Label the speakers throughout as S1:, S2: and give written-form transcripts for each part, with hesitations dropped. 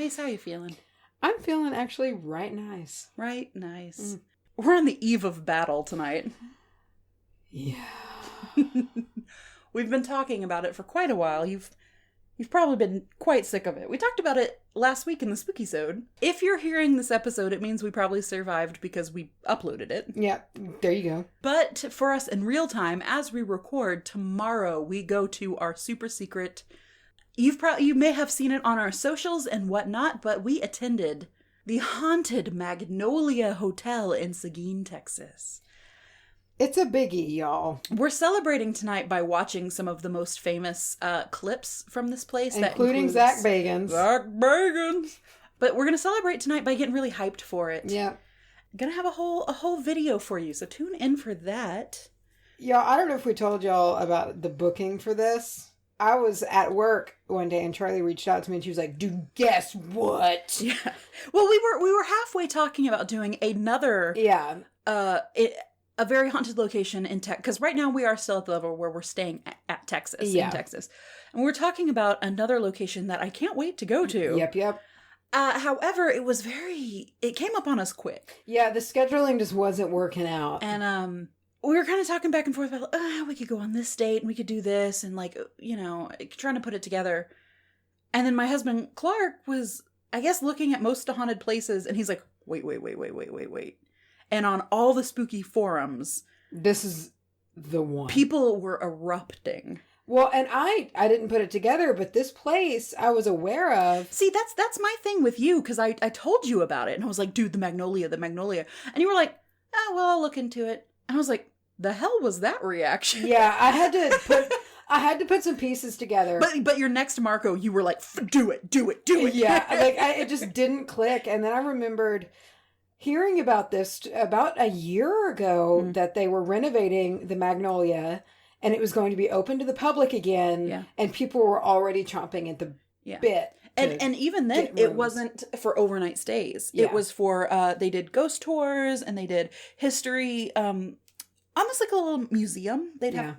S1: Mace, how you feeling?
S2: I'm feeling actually right nice.
S1: Right nice. We're on the eve of battle tonight.
S2: Yeah.
S1: We've been talking about it for quite a while. You've probably been quite sick of it. We talked about it last week in the Spookysode. If you're hearing this episode, it means we probably survived because we uploaded it.
S2: Yeah, there you go.
S1: But for us in real time, as we record, tomorrow we go to our super secret. You may have seen it on our socials and whatnot, but we attended the haunted Magnolia Hotel in Seguin, Texas.
S2: It's a biggie, y'all.
S1: We're celebrating tonight by watching some of the most famous clips from this place.
S2: Including Zach Bagans.
S1: Zach Bagans! But we're going to celebrate tonight by getting really hyped for it.
S2: Yeah.
S1: Gonna have a whole video for you, so tune in for that.
S2: Y'all, I don't know if we told y'all about the booking for this. I was at work one day and Charlye reached out to me and she was like, dude, guess what?
S1: Yeah. Well, we were halfway talking about doing another...
S2: Yeah.
S1: A very haunted location in Texas, because right now we are still at the level where we're staying at Texas, in Texas. And we're talking about another location that I can't wait to go to.
S2: Yep.
S1: However, it came up on us quick.
S2: Yeah, the scheduling just wasn't working out.
S1: And we were kind of talking back and forth about, we could go on this date and we could do this and trying to put it together. And then my husband, Clark, was, I guess, looking at most haunted places and he's like, wait. And on all the spooky forums,
S2: this is the one.
S1: People were erupting.
S2: Well, and I didn't put it together, but this place I was aware of.
S1: See, that's my thing with you, because I told you about it, and I was like, dude, the Magnolia. And you were like, oh, well, I'll look into it. And I was like, the hell was that reaction?
S2: Yeah, I had to put some pieces together.
S1: But your next Marco, you were like, do it.
S2: Yeah, it just didn't click. And then I remembered hearing about this about a year ago that they were renovating the Magnolia and it was going to be open to the public again.
S1: Yeah.
S2: And people were already chomping at the bit.
S1: And even then, it wasn't for overnight stays. Yeah. It was for, they did ghost tours and they did history, almost like a little museum.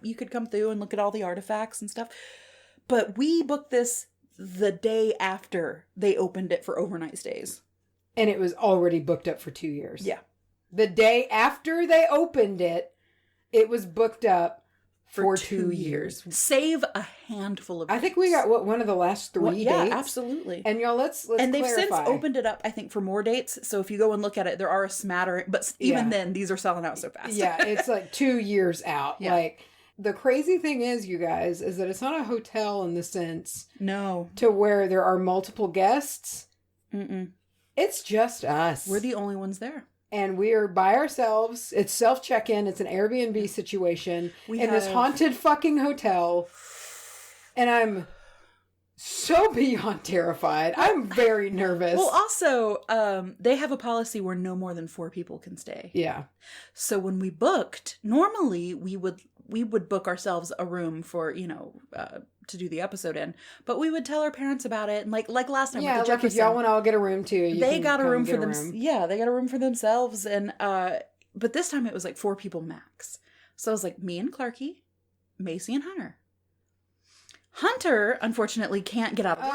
S1: You could come through and look at all the artifacts and stuff. But we booked this the day after they opened it for overnight stays.
S2: And it was already booked up for 2 years.
S1: Yeah.
S2: The day after they opened it, it was booked up for 2 years.
S1: Save a handful of days.
S2: I think we got one of the last 3 dates.
S1: Yeah, absolutely.
S2: And y'all, let's
S1: and they've
S2: clarify.
S1: since opened it up, I think, for more dates. So if you go and look at it, there are a smattering. But even then, these are selling out so fast.
S2: Yeah, it's like 2 years out.
S1: Yeah.
S2: Like, the crazy thing is, you guys, is that it's not a hotel in the sense.
S1: No.
S2: To where there are multiple guests.
S1: Mm-mm.
S2: It's just us.
S1: We're the only ones there.
S2: And we're by ourselves. It's self-check-in. It's an Airbnb situation this haunted fucking hotel. And I'm so beyond terrified. I'm very nervous.
S1: Well, also, they have a policy where no more than 4 people can stay.
S2: Yeah.
S1: So when we booked, normally we would book ourselves a room for, to do the episode in. But we would tell our parents about it. And like last time with the Jefferson.
S2: If y'all want to all get a room too,
S1: they got a room for them. Yeah, they got a room for themselves. And but this time it was like 4 people max. So it was like me and Clarky, Macy and Hunter. Hunter, unfortunately, can't get out of work.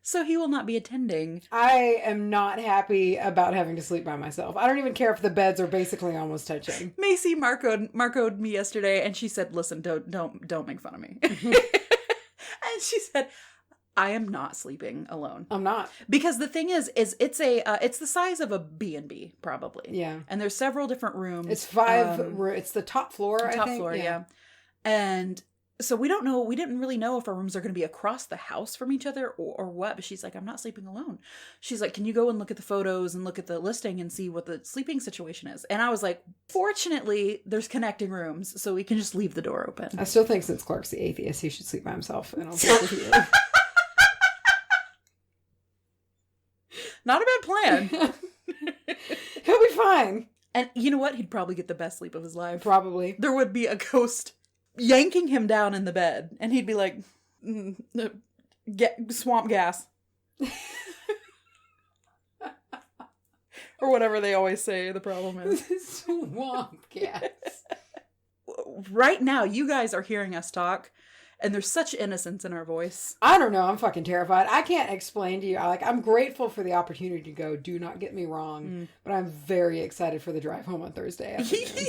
S1: So he will not be attending.
S2: I am not happy about having to sleep by myself. I don't even care if the beds are basically almost touching.
S1: Macy Marco'd me yesterday, and she said, "Listen, don't make fun of me." And she said, "I am not sleeping alone.
S2: I'm not,
S1: because the thing is it's the size of a B&B probably.
S2: Yeah,
S1: and there's several different rooms.
S2: It's 5. It's the top floor.
S1: Top floor, yeah. And so we didn't really know if our rooms are going to be across the house from each other or what, but she's like, I'm not sleeping alone. She's like, can you go and look at the photos and look at the listing and see what the sleeping situation is? And I was like, fortunately, there's connecting rooms, so we can just leave the door open.
S2: I still think since Clark's the atheist, he should sleep by himself, and I'll sleep with you.
S1: Not a bad plan.
S2: He'll be fine.
S1: And you know what? He'd probably get the best sleep of his life.
S2: Probably.
S1: There would be a ghost yanking him down in the bed, and he'd be like, get swamp gas. Or whatever they always say the problem is.
S2: Swamp gas.
S1: Right now, you guys are hearing us talk, And there's such innocence in our voice.
S2: I don't know. I'm fucking terrified. I can't explain to you. I'm grateful for the opportunity to go. Do not get me wrong. But I'm very excited for the drive home on Thursday afternoon.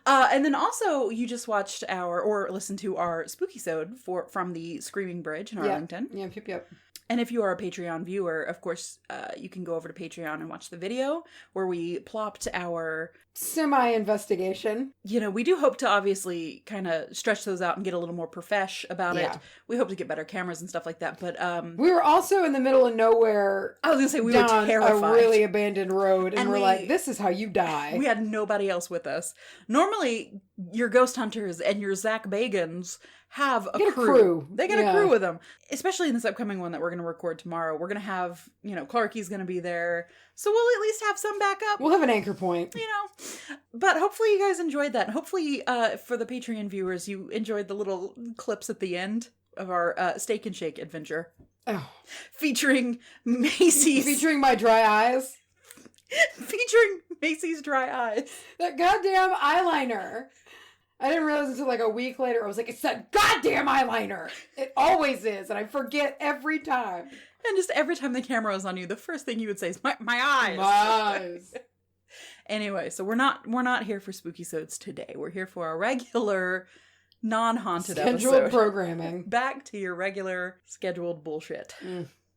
S1: And then also, you just watched or listened to our Spookysode from the Screaming Bridge in Arlington.
S2: Yep.
S1: And if you are a Patreon viewer, of course, you can go over to Patreon and watch the video where we plopped our
S2: semi-investigation.
S1: We do hope to obviously kind of stretch those out and get a little more profesh about it. We hope to get better cameras and stuff like that. But
S2: we were also in the middle of nowhere.
S1: I was going to say we were terrified.
S2: A really abandoned road. And we're like, this is how you die.
S1: We had nobody else with us. Normally, your ghost hunters and your Zach Bagans have a crew. They get a crew with them. Especially in this upcoming one that we're going to record tomorrow. We're going to have, Clarky's going to be there. So we'll at least have some backup.
S2: We'll have an anchor point.
S1: But hopefully you guys enjoyed that. Hopefully for the Patreon viewers, you enjoyed the little clips at the end of our Steak and Shake adventure.
S2: Oh.
S1: Featuring Macy's.
S2: Featuring my dry eyes.
S1: Featuring Macy's dry eyes.
S2: That goddamn eyeliner. I didn't realize until like a week later. I was like, it's that goddamn eyeliner. It always is. And I forget every time.
S1: And just every time the camera was on you, the first thing you would say is, my eyes.
S2: My eyes.
S1: Anyway, so we're not here for Spookysodes today. We're here for our regular, non-haunted
S2: scheduled
S1: episode.
S2: Programming.
S1: Back to your regular scheduled bullshit.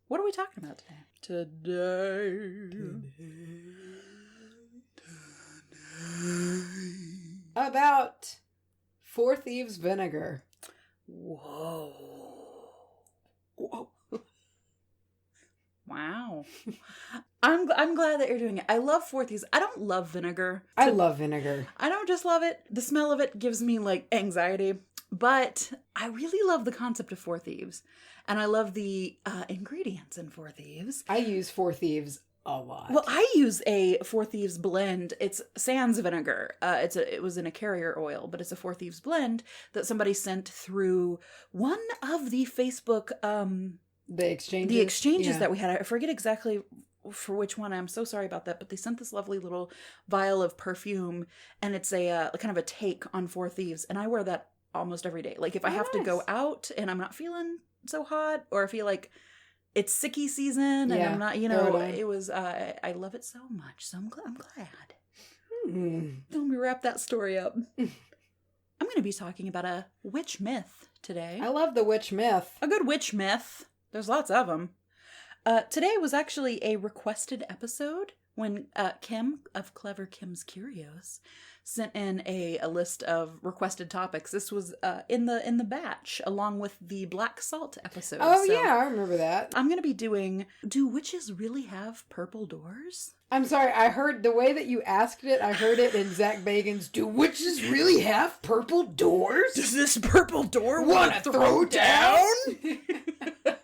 S1: What are we talking about today? Today.
S2: About Four Thieves Vinegar.
S1: Whoa. Wow. I'm glad that you're doing it. I love Four Thieves. I don't love vinegar.
S2: I love vinegar.
S1: I don't just love it. The smell of it gives me like anxiety. But I really love the concept of Four Thieves. And I love the ingredients in Four Thieves.
S2: I use Four Thieves a lot.
S1: Well, I use a Four Thieves blend. It's sans vinegar. It was in a carrier oil, but it's a Four Thieves blend that somebody sent through one of the Facebook
S2: the exchanges
S1: that we had. I forget exactly for which one. I'm so sorry about that, but they sent this lovely little vial of perfume, and it's a kind of a take on Four Thieves, and I wear that almost every day. Like if I have to go out and I'm not feeling so hot, or I feel like it's sicky season and I'm not, it was, I love it so much. So I'm glad. Let me wrap that story up. I'm going to be talking about a witch myth today.
S2: I love the witch myth.
S1: A good witch myth. There's lots of them. Today was actually a requested episode when Kim of Clever Kim's Curios sent in a list of requested topics. This was in the batch along with the Black Salt episode.
S2: Oh, so yeah, I remember that.
S1: I'm going to be doing, do witches really have purple doors?
S2: I'm sorry, I heard the way that you asked it, I heard it in Zach Bagan's, do witches really have purple doors?
S1: Does this purple door want to throw down? But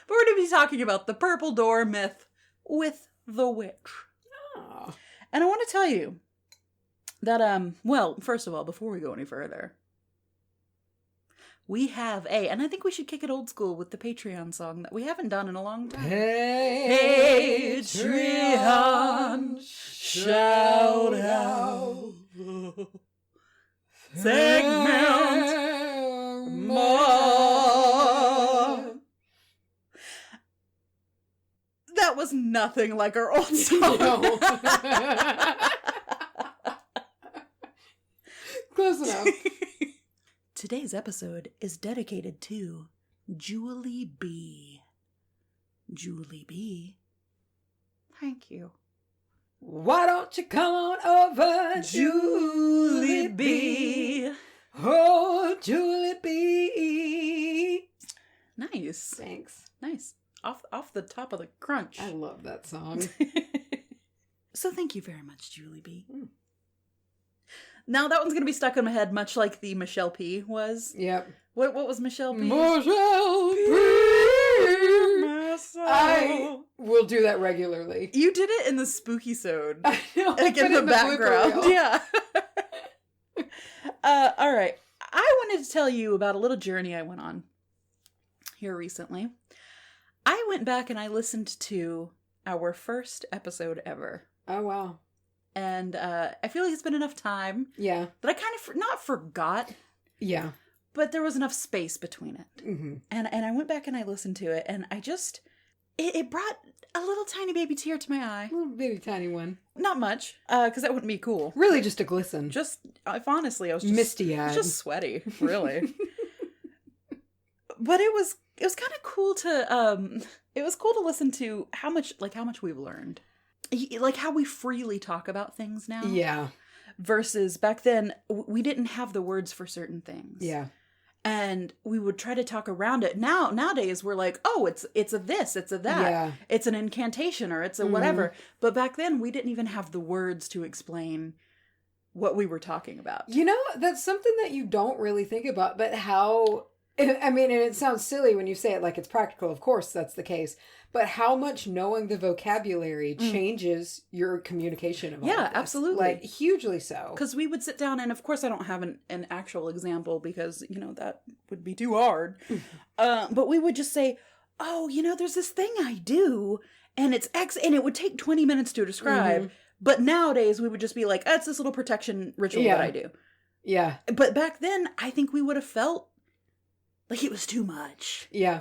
S1: we're going to be talking about the purple door myth with the witch.
S2: Oh.
S1: And I want to tell you that, well, first of all, before we go any further, we have and I think we should kick it old school with the Patreon song that we haven't done in a long time. Patreon, shout out, segment more. That was nothing like our old song.
S2: No. Close enough.
S1: Today's episode is dedicated to Julie B. Julie B. Thank you.
S2: Why don't you come on over,
S1: Julie B.
S2: Oh, Julie B.
S1: Nice.
S2: Thanks.
S1: Nice. Off the top of the crunch.
S2: I love that song.
S1: So thank you very much, Julie B. Now that one's going to be stuck in my head, much like the Michelle P. was.
S2: Yep.
S1: What was Michelle P?
S2: Michelle P. I will do that regularly.
S1: You did it in the Spookysode.
S2: I know.
S1: Like in the background. Yeah. All right. I wanted to tell you about a little journey I went on here recently. I went back and I listened to our first episode ever.
S2: Oh, wow.
S1: And I feel like it's been enough time.
S2: Yeah.
S1: That I kind of not forgot.
S2: Yeah.
S1: But there was enough space between it.
S2: Mm-hmm.
S1: And I went back and I listened to it, and I just... It brought a little tiny baby tear to my eye.
S2: A little bitty tiny one.
S1: Not much, because that wouldn't be cool.
S2: Really just a glisten.
S1: Just, if honestly, I was just...
S2: Misty-eyed.
S1: Just sweaty, really. But it was kind of cool to... it was cool to listen to how much we've learned. Like how we freely talk about things now.
S2: Yeah.
S1: Versus back then, we didn't have the words for certain things.
S2: Yeah.
S1: And we would try to talk around it. Nowadays, we're like, oh, it's a this, it's a that.
S2: Yeah.
S1: It's an incantation or it's a whatever. But back then, we didn't even have the words to explain what we were talking about.
S2: You know, that's something that you don't really think about, but how... I mean, and it sounds silly when you say it like it's practical. Of course, that's the case. But how much knowing the vocabulary changes your communication of all of this.
S1: Absolutely.
S2: Like, hugely so.
S1: Because we would sit down, and of course I don't have an actual example because, that would be too hard. But we would just say, oh, there's this thing I do, and it's X, and it would take 20 minutes to describe. Mm-hmm. But nowadays we would just be like, it's this little protection ritual that I do.
S2: Yeah.
S1: But back then, I think we would have felt like it was too much.
S2: Yeah.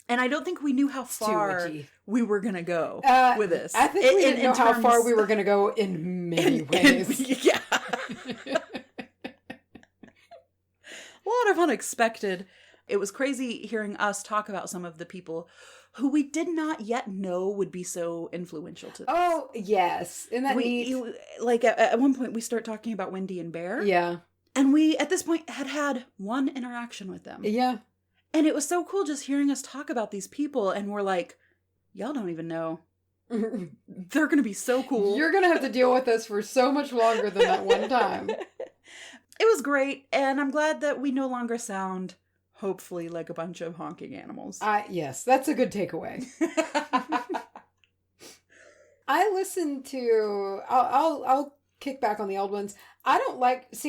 S1: And I don't think we knew how far we were going to go with this.
S2: I think we didn't know how far we were going to go in many ways.
S1: Yeah. A lot of unexpected. It was crazy hearing us talk about some of the people who we did not yet know would be so influential to us.
S2: Oh, yes. Isn't that neat?
S1: Like, at one point, we start talking about Wendy and Bear.
S2: Yeah.
S1: And we, at this point, had one interaction with them.
S2: Yeah.
S1: And it was so cool just hearing us talk about these people, and we're like, y'all don't even know. They're going to be so cool.
S2: You're going to have to deal with us for so much longer than that one time.
S1: It was great, and I'm glad that we no longer sound, hopefully, like a bunch of honking animals.
S2: Yes, that's a good takeaway. I listened to... I'll kick back on the old ones. I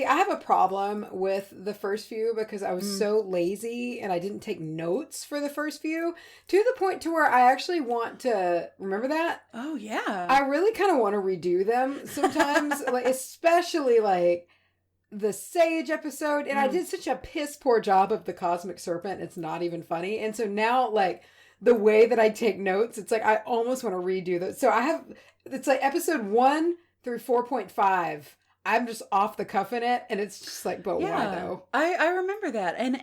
S2: have a problem with the first few because I was so lazy and I didn't take notes for the first few to the point to where I actually want to remember that.
S1: Oh yeah.
S2: I really kind of want to redo them sometimes, like especially like the Sage episode. And I did such a piss poor job of the Cosmic Serpent. It's not even funny. And so now like the way that I take notes, it's like I almost want to redo those. So it's like episode 1 through 4.5. I'm just off the cuff in it, and it's just like, but why though?
S1: I remember that, and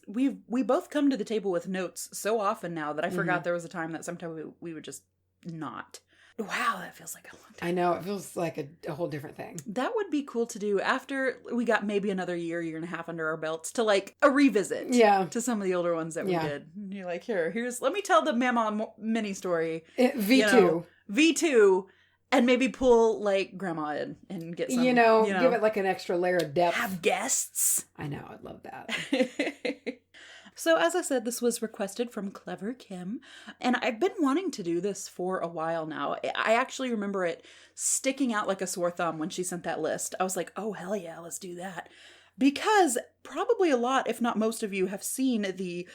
S1: we both come to the table with notes so often now that I forgot there was a time that sometimes we would just not. Wow, that feels like a long time.
S2: I know, it feels like a whole different thing.
S1: That would be cool to do after we got maybe another year and a half under our belts to like a revisit.
S2: Yeah.
S1: To some of the older ones that we did. And you're like, let me tell the Mama mini story.
S2: V2.
S1: V2. And maybe pull, like, Grandma in and get some,
S2: give it, like, an extra layer of depth.
S1: Have guests.
S2: I know, I'd love that.
S1: So, as I said, this was requested from Clever Kim. And I've been wanting to do this for a while now. I actually remember it sticking out like a sore thumb when she sent that list. I was like, oh, hell yeah, let's do that. Because probably a lot, if not most of you, have seen the...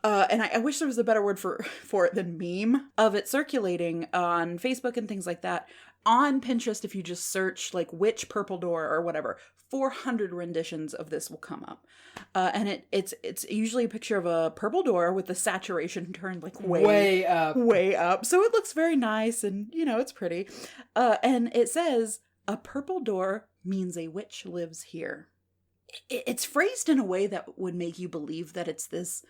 S1: and I wish there was a better word for it than meme of it circulating on Facebook and things like that. On Pinterest, if you just search like witch purple door or whatever, 400 renditions of this will come up. And it's usually a picture of a purple door with the saturation turned like way up. So it looks very nice and, it's pretty. And it says, a purple door means a witch lives here. It's phrased in a way that would make you believe that it's this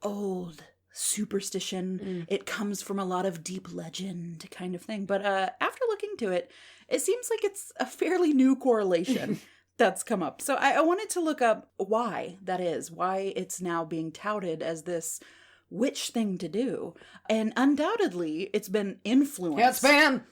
S1: old superstition. It comes from a lot of deep legend kind of thing. But after looking to it, it seems like it's a fairly new correlation that's come up. So I wanted to look up why that is, why it's now being touted as this witch thing to do. And undoubtedly, it's been influenced.
S2: Yeah, it's been.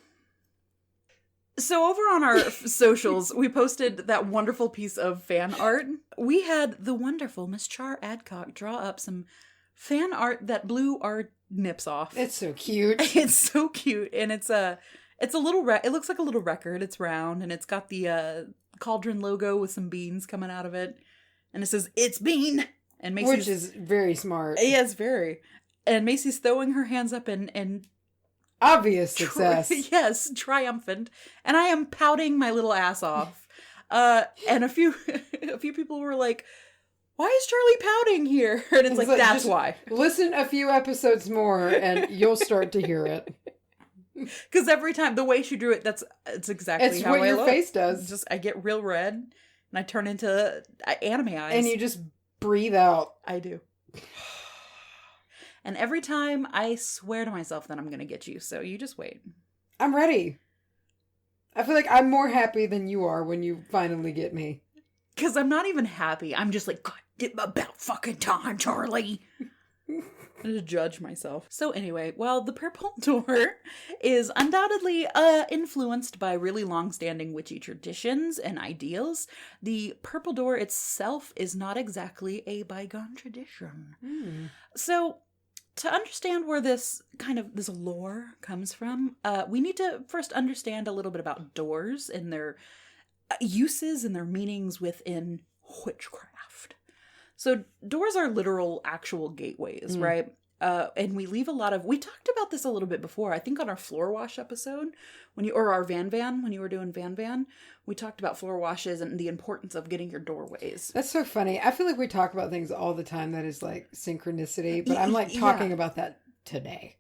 S1: So over on our socials, we posted that wonderful piece of fan art. We had the wonderful Miss Char Adcock draw up some fan art that blew our nips off.
S2: It's so cute.
S1: It's so cute. And it's a little, it looks like a little record. It's round and it's got the cauldron logo with some beans coming out of it. And it says, "It's bean." And Macy's,
S2: which is very smart.
S1: Yes, very. And Macy's throwing her hands up and
S2: Obvious success.
S1: Yes, triumphant. And I am pouting my little ass off. And a few people were like, why is Charlye pouting here? And it's like that's why.
S2: Listen a few episodes more and you'll start to hear it.
S1: Because every time, the way she drew it, it's exactly how I look. It's what your
S2: face does.
S1: Just I get real red and I turn into anime eyes.
S2: And you just breathe out.
S1: I do. And every time I swear to myself that I'm going to get you. So you just wait.
S2: I'm ready. I feel like I'm more happy than you are when you finally get me.
S1: Because I'm not even happy. I'm just like, God, about fucking time, Charlye. I just judge myself. So anyway, well, the purple door is undoubtedly influenced by really long-standing witchy traditions and ideals. The purple door itself is not exactly a bygone tradition. So to understand where this lore comes from, we need to first understand a little bit about doors and their uses and their meanings within witchcraft. So doors are literal actual gateways, right? And we talked about this a little bit before, I think on our floor wash episode, or our van, when you were doing van, we talked about floor washes and the importance of getting your doorways.
S2: That's so funny. I feel like we talk about things all the time that is like synchronicity, but I'm like talking about that today.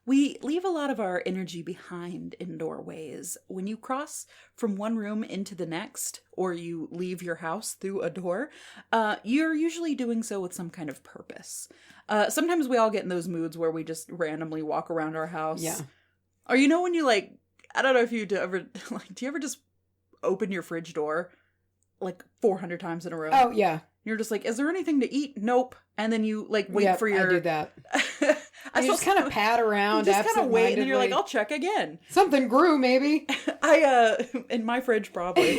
S1: We leave a lot of our energy behind in doorways. When you cross from one room into the next, or you leave your house through a door, you're usually doing so with some kind of purpose. Sometimes we all get in those moods where we just randomly walk around our house.
S2: Yeah.
S1: Or when you I don't know if you do you ever just open your fridge door 400 times in a row?
S2: Oh, yeah.
S1: You're just like, is there anything to eat? Nope. And then you wait for your...
S2: I do that. You just kind of pat around.
S1: You just kind of wait and then you're like, I'll check again.
S2: Something grew, maybe.
S1: In my fridge, probably.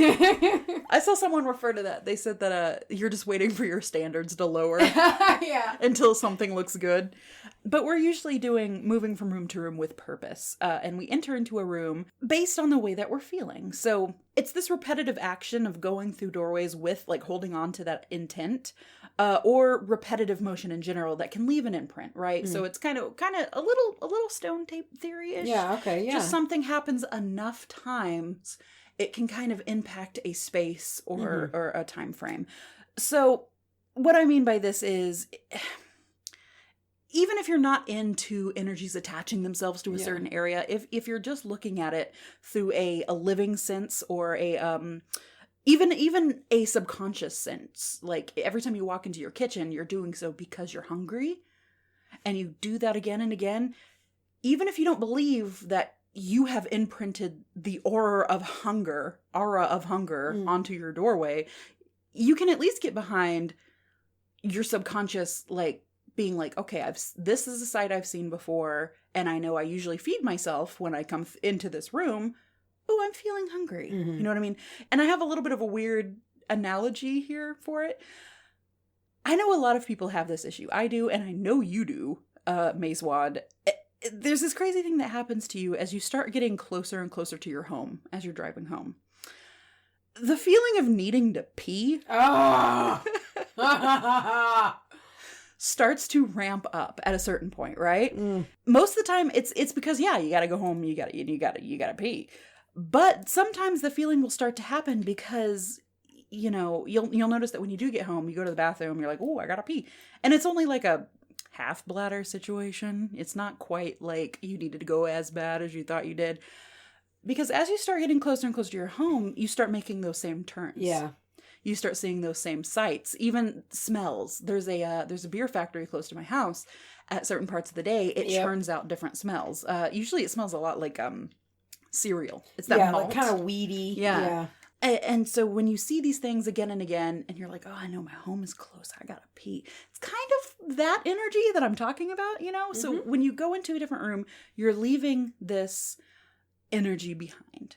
S1: I saw someone refer to that. They said that you're just waiting for your standards to lower.
S2: Yeah.
S1: Until something looks good. But we're usually moving from room to room with purpose. And we enter into a room based on the way that we're feeling. So it's this repetitive action of going through doorways with holding on to that intent. Or repetitive motion in general that can leave an imprint, right? So it's kind of a little stone tape theory-ish.
S2: Yeah, okay, yeah.
S1: Just something happens enough times, it can kind of impact a space or a time frame. So what I mean by this is, even if you're not into energies attaching themselves to a certain area, if you're just looking at it through a living sense or even a subconscious sense, like every time you walk into your kitchen, you're doing so because you're hungry, and you do that again and again, even if you don't believe that you have imprinted the aura of hunger onto your doorway, you can at least get behind your subconscious, being like, okay, this is a sight I've seen before, and I know I usually feed myself when I come into this room. Oh, I'm feeling hungry. You know what I mean? And I have a little bit of a weird analogy here for it. I know a lot of people have this issue. I do, and I know you do, Mayswad. There's this crazy thing that happens to you as you start getting closer and closer to your home as you're driving home. The feeling of needing to pee starts to ramp up at a certain point, right? Most of the time, it's because you gotta go home, you gotta pee. But sometimes the feeling will start to happen because, you'll notice that when you do get home, you go to the bathroom, you're like, oh, I gotta pee. And it's only like a half bladder situation. It's not quite like you needed to go as bad as you thought you did. Because as you start getting closer and closer to your home, you start making those same turns. Yeah. You start seeing those same sights, even smells. There's a beer factory close to my house. At certain parts of the day, it churns out different smells. Usually it smells a lot like cereal. It's that malt.
S2: Kind of weedy.
S1: Yeah. And so when you see these things again and again, and you're like, oh, I know my home is close, I gotta pee. It's kind of that energy that I'm talking about, So when you go into a different room, you're leaving this energy behind.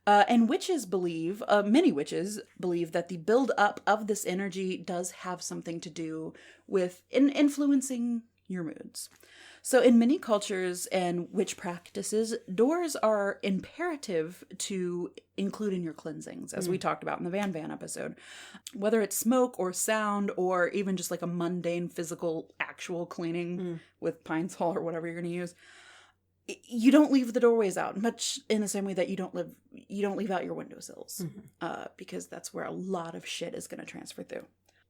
S1: And witches believe, many witches believe that the build-up of this energy does have something to do with influencing your moods. So in many cultures and witch practices, doors are imperative to include in your cleansings, as we talked about in the Van episode. Whether it's smoke or sound or even just like a mundane physical actual cleaning with Pine Sol or whatever you're going to use, you don't leave the doorways out, much in the same way that you don't leave out your windowsills, because that's where a lot of shit is going to transfer through.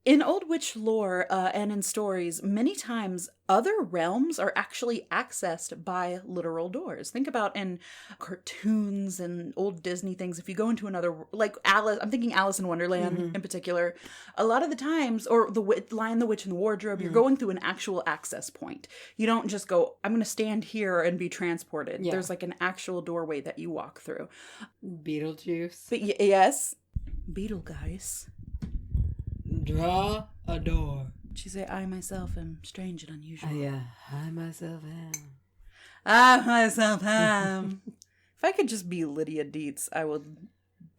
S1: In old witch lore and in stories, many times other realms are actually accessed by literal doors. Think about in cartoons and old Disney things, if you go into another, like Alice, I'm thinking Alice in Wonderland in particular, a lot of the times, or the Lion, the Witch, and the Wardrobe, you're going through an actual access point. You don't just go, I'm going to stand here and be transported. Yeah. There's like an actual doorway that you walk through.
S2: Beetlejuice.
S1: But yes. Beetlegeist.
S2: Draw a door.
S1: She say, I myself am strange and unusual.
S2: Yeah, I myself am.
S1: I myself am. If I could just be Lydia Dietz, I would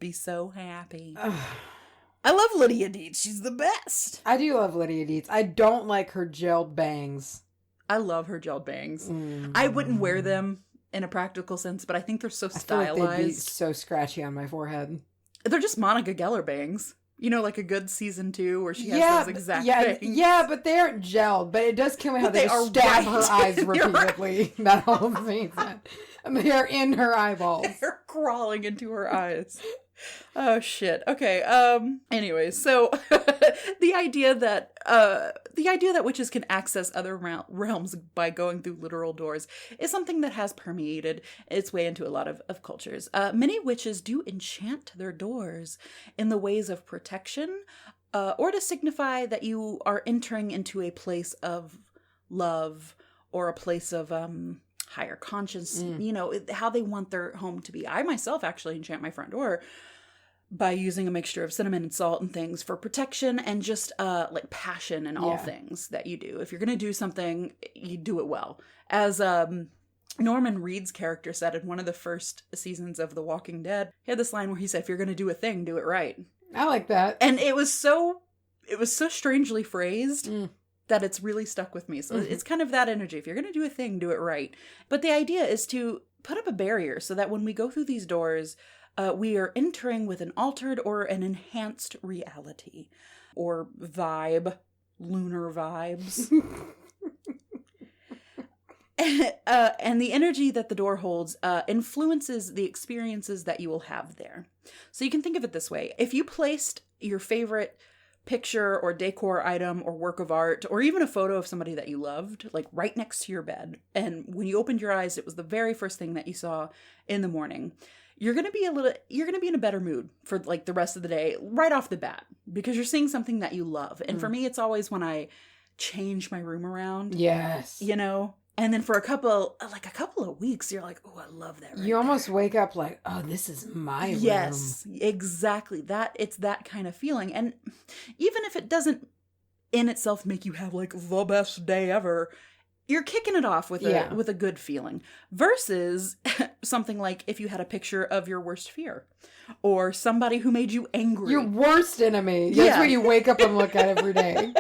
S1: be so happy. I love Lydia Dietz. She's the best.
S2: I do love Lydia Dietz. I don't like her gelled bangs.
S1: I love her gelled bangs. I wouldn't wear them in a practical sense, but I think they're so stylized. I feel like they'd be
S2: so scratchy on my forehead.
S1: They're just Monica Geller bangs. You know, like a good season 2 where she has those exact bangs.
S2: Yeah, but they aren't gelled. But it does kill me how they stab her eyes repeatedly. That whole season. I mean, they're in her eyeballs.
S1: They're crawling into her eyes. Oh shit. Okay. Anyways, so the idea that witches can access other realms by going through literal doors is something that has permeated its way into a lot of cultures. Many witches do enchant their doors in the ways of protection, or to signify that you are entering into a place of love or a place of higher conscience. You know, how they want their home to be. I myself actually enchant my front door by using a mixture of cinnamon and salt and things for protection and just like passion in all things that you do. If you're going to do something, you do it well. As Norman Reed's character said in one of the first seasons of The Walking Dead, he had this line where he said, if you're going to do a thing, do it right.
S2: I like that.
S1: And it was so strangely phrased that it's really stuck with me. So it's kind of that energy. If you're going to do a thing, do it right. But the idea is to put up a barrier so that when we go through these doors, we are entering with an altered or an enhanced reality or vibe, lunar vibes. And the energy that the door holds influences the experiences that you will have there. So you can think of it this way. If you placed your favorite picture or decor item or work of art or even a photo of somebody that you loved, like right next to your bed, and when you opened your eyes, it was the very first thing that you saw in the morning, you're going to be in a better mood for like the rest of the day right off the bat because you're seeing something that you love. And for me, it's always when I change my room around.
S2: Yes.
S1: You know? And then for a couple of weeks, you're like, oh, I love that.
S2: You almost wake up like, oh, this is my room.
S1: Yes, exactly. It's that kind of feeling. And even if it doesn't in itself make you have like the best day ever, you're kicking it off with a good feeling. Versus something like if you had a picture of your worst fear or somebody who made you angry.
S2: Your worst enemy. That's what you wake up and look at every day.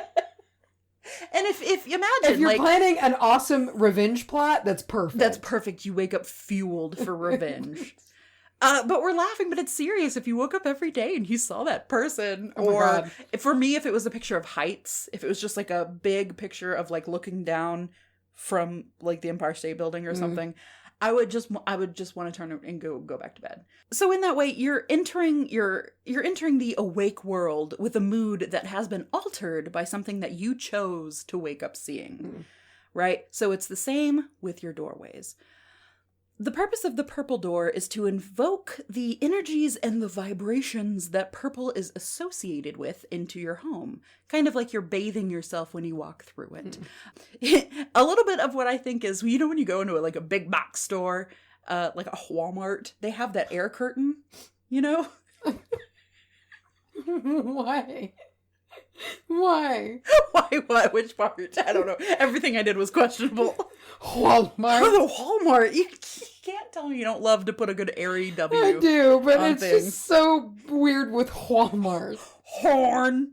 S1: And if imagine,
S2: if you're planning an awesome revenge plot, that's perfect.
S1: That's perfect. You wake up fueled for revenge. But we're laughing, but it's serious. If you woke up every day and you saw that person, or for me, if it was a picture of heights, if it was just like a big picture of like looking down from like the Empire State Building or something, I would just want to turn and go back to bed. So in that way, you're entering the awake world with a mood that has been altered by something that you chose to wake up seeing, right? So it's the same with your doorways. The purpose of the purple door is to invoke the energies and the vibrations that purple is associated with into your home. Kind of like you're bathing yourself when you walk through it. A little bit of what I think is, you know, when you go into a big box store, like a Walmart, they have that air curtain, you know?
S2: Why? Why?
S1: Why? Which part? I don't know. Everything I did was questionable.
S2: Walmart.
S1: Oh, the Walmart. You can't tell me you don't love to put a good airy W.
S2: I do, but it's
S1: things.
S2: Just so weird with Walmart.
S1: Horn.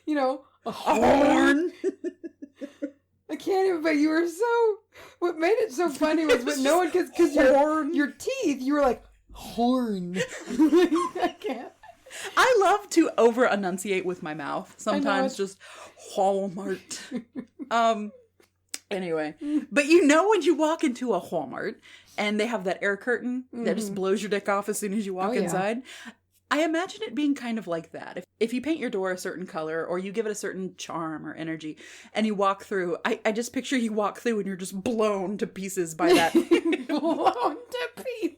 S2: You know,
S1: a horn.
S2: I can't even, but you were so, what made it so funny was when no one, because your teeth, you were like, horn. I can't.
S1: I love to over enunciate with my mouth. Sometimes just Walmart. Anyway, but you know when you walk into a Walmart and they have that air curtain that just blows your dick off as soon as you walk inside. I imagine it being kind of like that. If you paint your door a certain color or you give it a certain charm or energy and you walk through, I just picture you walk through and you're just blown to pieces by that.
S2: Blown to pieces.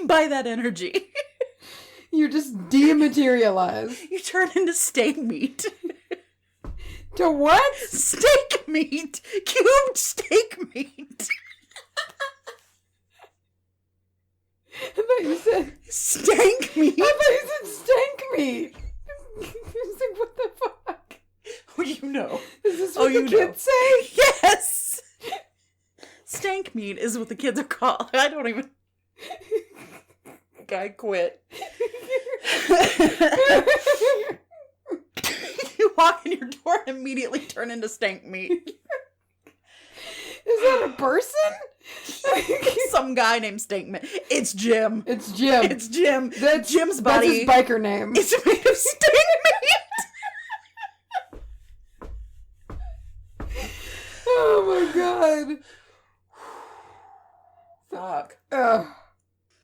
S1: By that energy.
S2: You just dematerialize.
S1: You turn into steak meat.
S2: To what?
S1: Steak meat. Cubed steak meat.
S2: I thought you said
S1: stank meat.
S2: I thought you said stank meat. I was like, what the fuck?
S1: Oh, you know.
S2: Is this what the kids say?
S1: Yes. Stank meat is what the kids are called. I don't even. I quit. You walk in your door and immediately turn into stank meat.
S2: Is that a person?
S1: Some guy named Stank Meat. It's Jim.
S2: It's Jim.
S1: It's Jim.
S2: That's
S1: Jim's body.
S2: That's his biker name.
S1: It's made of stank meat.
S2: Oh my god.
S1: Fuck.
S2: Ugh.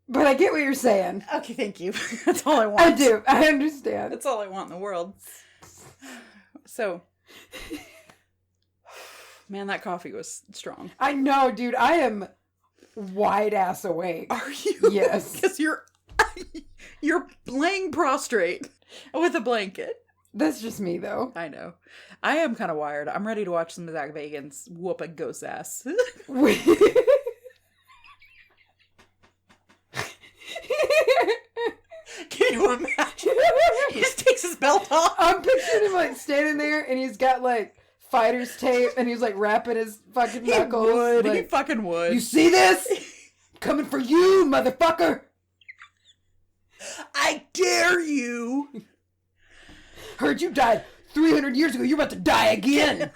S2: But I get what you're saying.
S1: Okay, thank you. That's all I want.
S2: I do. I understand.
S1: That's all I want in the world. So, man, that coffee was strong.
S2: I know, dude. I am wide ass awake.
S1: Are you?
S2: Yes.
S1: Because you're laying prostrate with a blanket.
S2: That's just me, though.
S1: I know. I am kind of wired. I'm ready to watch some of Zach Bagans whoop a ghost ass. Can you imagine? He just takes his belt off.
S2: I'm picturing him like standing there and he's got like fighter's tape and he's like wrapping his fucking knuckles.
S1: He would.
S2: Like,
S1: He fucking would.
S2: You see this? Coming for you, motherfucker.
S1: I dare you.
S2: Heard you died 300 years ago. You're about to die again.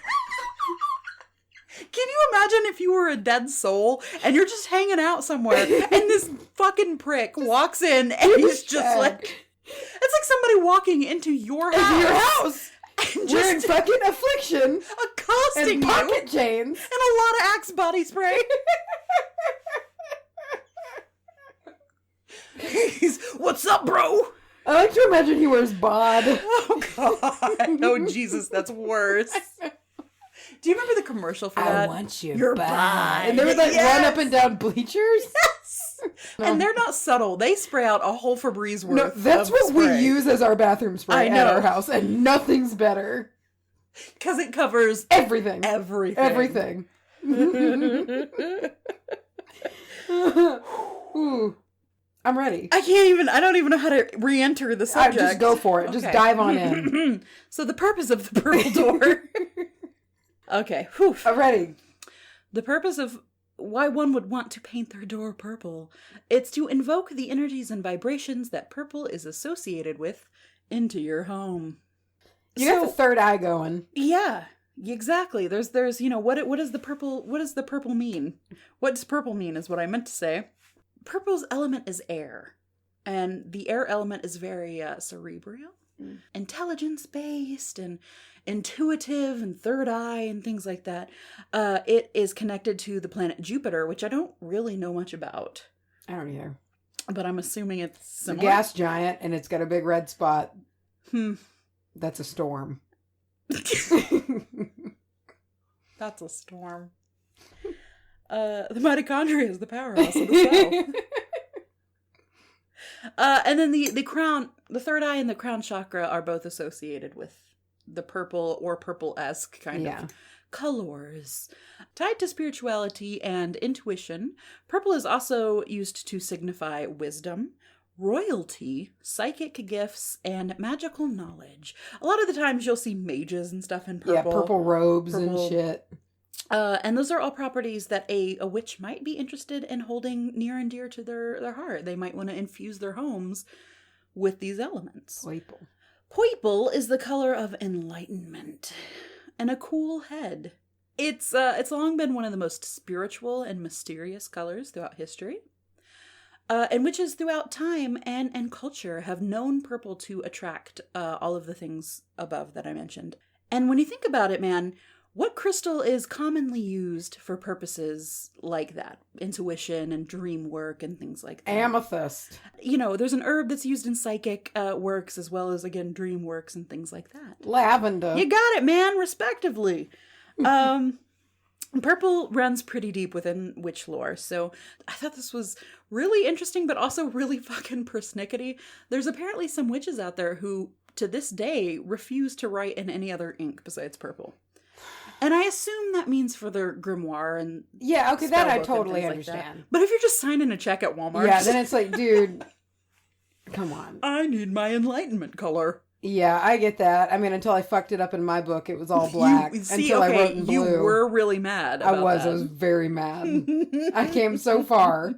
S1: Can you imagine if you were a dead soul and you're just hanging out somewhere and this fucking prick walks in and he's just like... It's like somebody walking into your house.
S2: Into your house.
S1: And
S2: wearing
S1: just
S2: fucking affliction.
S1: Accosting
S2: and
S1: you.
S2: pocket chains.
S1: And a lot of Axe body spray. He's, what's up, bro?
S2: I like to imagine he wears bod.
S1: Oh, God. Oh, Jesus, that's worse. Do you remember the commercial for that?
S2: I want your
S1: Your
S2: bod.
S1: bod.
S2: And they would like run up and down bleachers?
S1: Yes. No. And they're not subtle. They spray out a whole Febreze worth.
S2: No, that's what
S1: spray.
S2: we use as our bathroom spray at our house, and nothing's better.
S1: Because it covers
S2: everything.
S1: Everything.
S2: Ooh. I'm ready.
S1: I don't even know how to re-enter the subject.
S2: Just go for it. Okay. Just dive on in.
S1: So the purpose of the purple door. Okay. Whew.
S2: I'm ready.
S1: The purpose of why one would want to paint their door purple. It's to invoke the energies and vibrations that purple is associated with into your home.
S2: You got the third eye going.
S1: Yeah. Exactly. There's what does the purple mean? What does purple mean is what I meant to say. Purple's element is air, and the air element is very cerebral, intelligence-based, and intuitive, and third eye, and things like that. It is connected to the planet Jupiter, which I don't really know much about.
S2: I don't either.
S1: But I'm assuming it's similar.
S2: It's a gas giant, and it's got a big red spot. That's a storm.
S1: That's a storm. The mitochondria is the powerhouse of the cell. And then the crown, the third eye and the crown chakra are both associated with the purple or purple-esque kind of colors. Tied to spirituality and intuition, purple is also used to signify wisdom, royalty, psychic gifts, and magical knowledge. A lot of the times you'll see mages and stuff in purple.
S2: Yeah, purple robes and shit.
S1: And those are all properties that a witch might be interested in holding near and dear to their heart. They might want to infuse their homes with these elements.
S2: Purple.
S1: Purple is the color of enlightenment and a cool head. It's long been one of the most spiritual and mysterious colors throughout history. And witches throughout time and culture have known purple to attract all of the things above that I mentioned. And when you think about it, man, what crystal is commonly used for purposes like that? Intuition and dream work and things like that.
S2: Amethyst.
S1: You know, there's an herb that's used in psychic works as well as, again, dream works and things like that.
S2: Lavender.
S1: You got it, man, respectively. Purple runs pretty deep within witch lore, so I thought this was really interesting, but also really fucking persnickety. There's apparently some witches out there who, to this day, refuse to write in any other ink besides purple. And I assume that means for their grimoire and
S2: yeah, okay, that I totally understand.
S1: Like, but if you're just signing a check at Walmart,
S2: yeah, then it's like, dude, come on.
S1: I need my enlightenment color.
S2: Yeah, I get that. I mean, until I fucked it up in my book, it was all black. Until I wrote in blue.
S1: You were really mad about that.
S2: I was very mad. I came so far.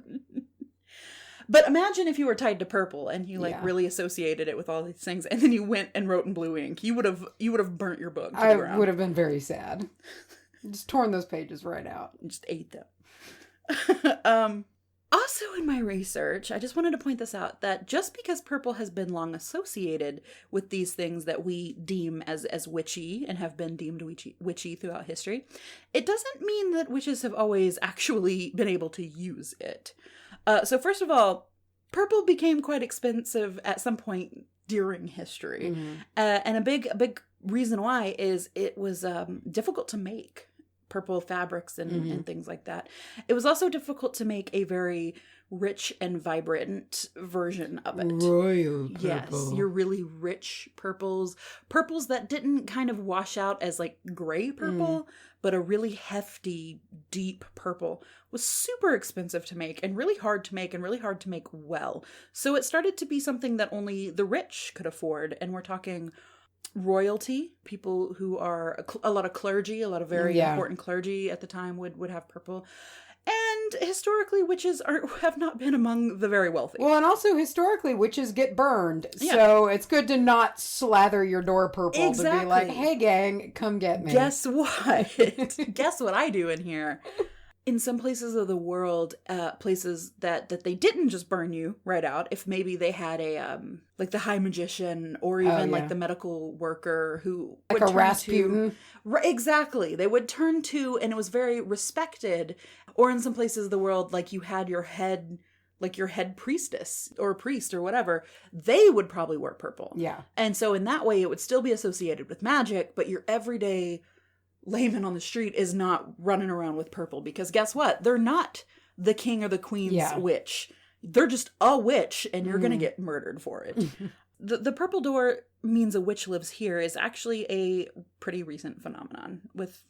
S1: But imagine if you were tied to purple and you really associated it with all these things, and then you went and wrote in blue ink. You would have burnt your book to the ground.
S2: I would have been very sad. Just torn those pages right out.
S1: Just ate them. Also in my research, I just wanted to point this out, that just because purple has been long associated with these things that we deem as witchy and have been deemed witchy throughout history, it doesn't mean that witches have always actually been able to use it. So first of all, purple became quite expensive at some point during history. Mm-hmm. And a big reason why is it was difficult to make. Purple fabrics and things like that. It was also difficult to make a very rich and vibrant version of it.
S2: Royal purple.
S1: Yes, your really rich purples that didn't kind of wash out as like gray purple, but a really hefty, deep purple was super expensive to make and really hard to make well. So it started to be something that only the rich could afford, and we're talking royalty, people who are a lot of clergy, a lot of very important clergy at the time would have purple. And historically, witches have not been among the very wealthy.
S2: Well, and also historically, witches get burned. Yeah. So it's good to not slather your door purple to be like, hey gang, come get me.
S1: Guess what? Guess what I do in here? In some places of the world, places that they didn't just burn you right out, if maybe they had a, like the high magician or even like the medical worker who
S2: like would a Rasputin.
S1: Exactly. They would turn to, and it was very respected. Or in some places of the world, like you had your head priestess or priest or whatever, they would probably wear purple.
S2: Yeah.
S1: And so in that way, it would still be associated with magic, but your everyday layman on the street is not running around with purple, because guess what? They're not the king or the queen's witch. They're just a witch, and you're going to get murdered for it. The purple door means a witch lives here is actually a pretty recent phenomenon with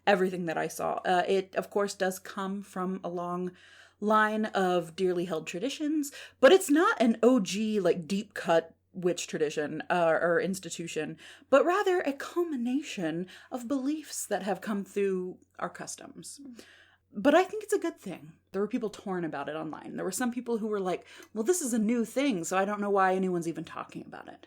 S1: everything that I saw. It, of course, does come from a long line of dearly held traditions, but it's not an OG, like, deep cut witch tradition or institution, but rather a culmination of beliefs that have come through our customs. But I think it's a good thing. There were people torn about it online. There were some people who were like, well, this is a new thing, so I don't know why anyone's even talking about it.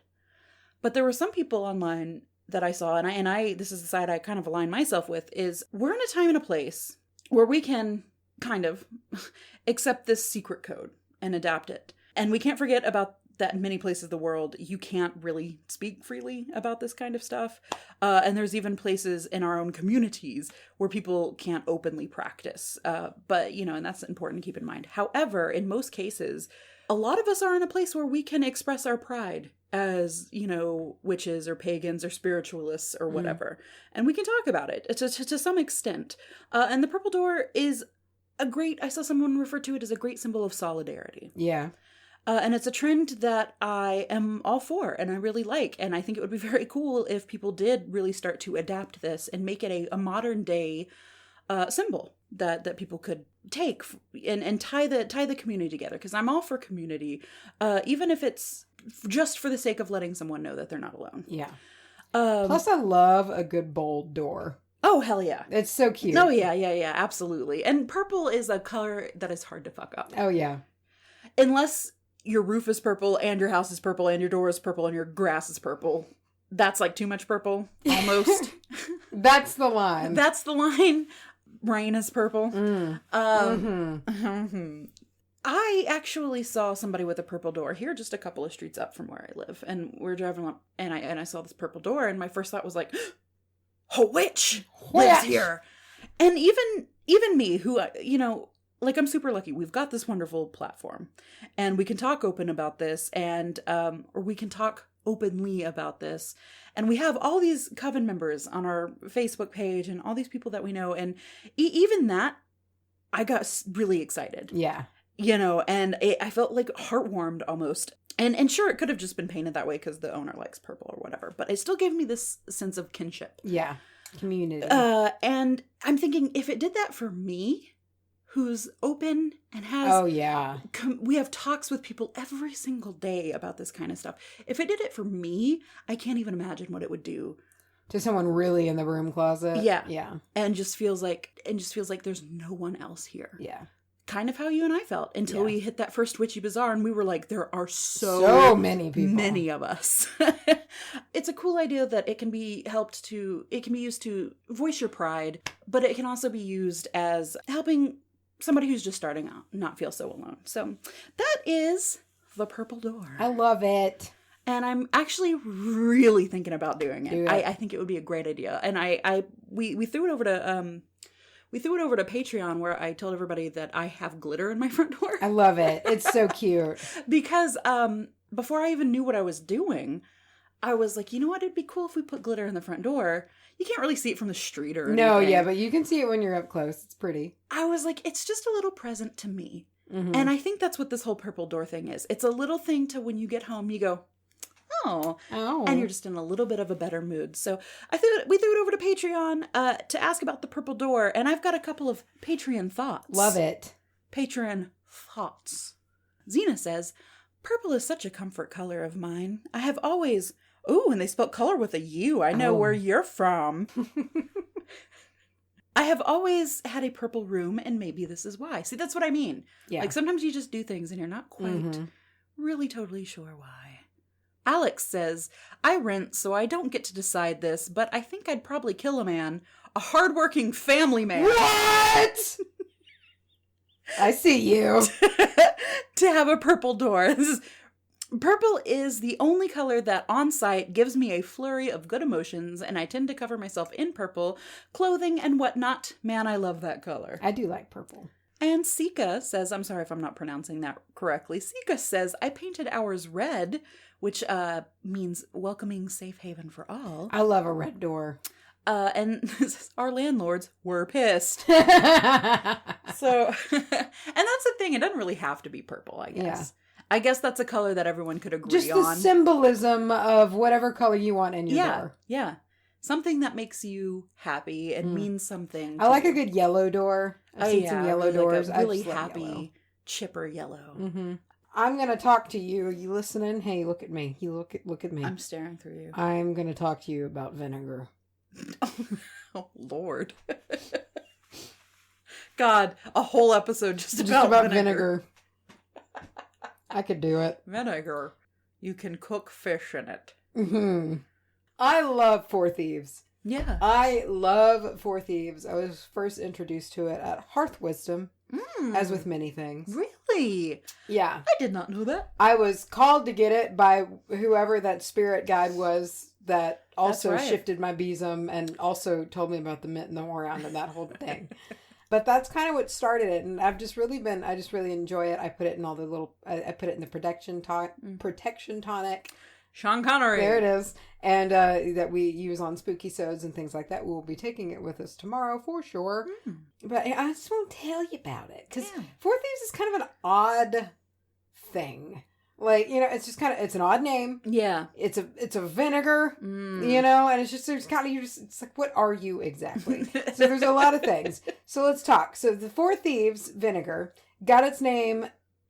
S1: But there were some people online that I saw, and I this is the side I kind of align myself with, is we're in a time and a place where we can kind of accept this secret code and adapt it. And we can't forget about that in many places of the world, you can't really speak freely about this kind of stuff. And there's even places in our own communities where people can't openly practice. But, and that's important to keep in mind. However, in most cases, a lot of us are in a place where we can express our pride as, witches or pagans or spiritualists or whatever. And we can talk about it to some extent. And the purple door is I saw someone refer to it as a great symbol of solidarity.
S2: Yeah.
S1: And it's a trend that I am all for and I really like. And I think it would be very cool if people did really start to adapt this and make it a modern day symbol that people could take and tie the community together. Because I'm all for community, even if it's just for the sake of letting someone know that they're not alone.
S2: Yeah. Plus, I love a good bold door.
S1: Oh, hell yeah.
S2: It's so cute.
S1: Oh, yeah, absolutely. And purple is a color that is hard to fuck up.
S2: Oh, yeah.
S1: Unless your roof is purple and your house is purple and your door is purple and your grass is purple. That's like too much purple, almost.
S2: That's the line.
S1: That's the line. Rain is purple. I actually saw somebody with a purple door here just a couple of streets up from where I live. And we're driving up and I saw this purple door and my first thought was like, a witch lives here. And even me, who, you know, like I'm super lucky. We've got this wonderful platform and we can talk open about this and, or we can talk openly about this. And we have all these coven members on our Facebook page and all these people that we know. And even that, I got really excited.
S2: Yeah.
S1: You know, and I felt like heartwarmed almost. And sure, it could have just been painted that way because the owner likes purple or whatever. But it still gave me this sense of kinship.
S2: Yeah. Community.
S1: And I'm thinking, if it did that for me, who's open and has...
S2: Oh, yeah.
S1: We have talks with people every single day about this kind of stuff. If it did it for me, I can't even imagine what it would do.
S2: To someone really in the broom closet?
S1: Yeah.
S2: Yeah.
S1: And just feels like there's no one else here.
S2: Yeah.
S1: Kind of how you and I felt until we hit that first witchy bazaar and we were like, there are so
S2: many people.
S1: Many of us. It's a cool idea that it can be used to voice your pride, but it can also be used as helping somebody who's just starting out not feel so alone. So that is the purple door.
S2: I love it.
S1: And I'm actually really thinking about doing it. I think it would be a great idea. And we threw it over to Patreon where I told everybody that I have glitter in my front door.
S2: I love it. It's so cute.
S1: Because before I even knew what I was doing, I was like, you know what? It'd be cool if we put glitter in the front door. You can't really see it from the street or anything.
S2: No, yeah, but you can see it when you're up close. It's pretty.
S1: I was like, it's just a little present to me.
S2: Mm-hmm.
S1: And I think that's what this whole purple door thing is. It's a little thing to when you get home, you go, oh. And you're just in a little bit of a better mood. So we threw it over to Patreon to ask about the purple door. And I've got a couple of Patreon thoughts.
S2: Love it.
S1: Patreon thoughts. Xena says, purple is such a comfort color of mine. I have always... Ooh, and they spelled color with a U. I know where you're from. I have always had a purple room, and maybe this is why. See, that's what I mean.
S2: Yeah.
S1: Like, sometimes you just do things, and you're not quite really totally sure why. Alex says, I rent, so I don't get to decide this, but I think I'd probably kill a man. A hardworking family man.
S2: What? I see you.
S1: To have a purple door. Purple is the only color that on site gives me a flurry of good emotions, and I tend to cover myself in purple, clothing and whatnot. Man, I love that color.
S2: I do like purple.
S1: And Sika says, I'm sorry if I'm not pronouncing that correctly. Sika says, I painted ours red, which means welcoming safe haven for all.
S2: I love a red door.
S1: And our landlords were pissed. So, and that's the thing. It doesn't really have to be purple, I guess.
S2: Yeah.
S1: I guess that's a color that everyone could agree
S2: Just
S1: on.
S2: the symbolism of whatever color you want in your door.
S1: Yeah. Something that makes you happy and means something.
S2: I like a good yellow door. I've seen some yellow doors.
S1: Like a really happy, yellow. Chipper yellow.
S2: Mm-hmm. I'm going to talk to you. Are you listening? Hey, look at me. You look at me.
S1: I'm staring through you.
S2: I'm going to talk to you about vinegar.
S1: Oh, Lord. God, a whole episode just about vinegar.
S2: I could do it.
S1: Vinegar. You can cook fish in it.
S2: Mm-hmm. I love Four Thieves.
S1: Yeah.
S2: I love Four Thieves. I was first introduced to it at Hearth Wisdom, as with many things.
S1: Really?
S2: Yeah.
S1: I did not know that.
S2: I was called to get it by whoever that spirit guide was that also shifted my besom and also told me about the mint and the around and that whole thing. But that's kind of what started it, and I just really enjoy it. I put it in all the little, I put it in the protection tonic.
S1: Sean Connery.
S2: There it is. And that we use on Spookysodes and things like that. We'll be taking it with us tomorrow for sure. But I just won't tell you about it. Because Four Thieves is kind of an odd thing. Like, you know, it's just kind of, it's an odd name.
S1: Yeah.
S2: It's a vinegar, you know, and it's just, there's kind of, it's like, what are you exactly? So there's a lot of things. So let's talk. So the Four Thieves Vinegar got its name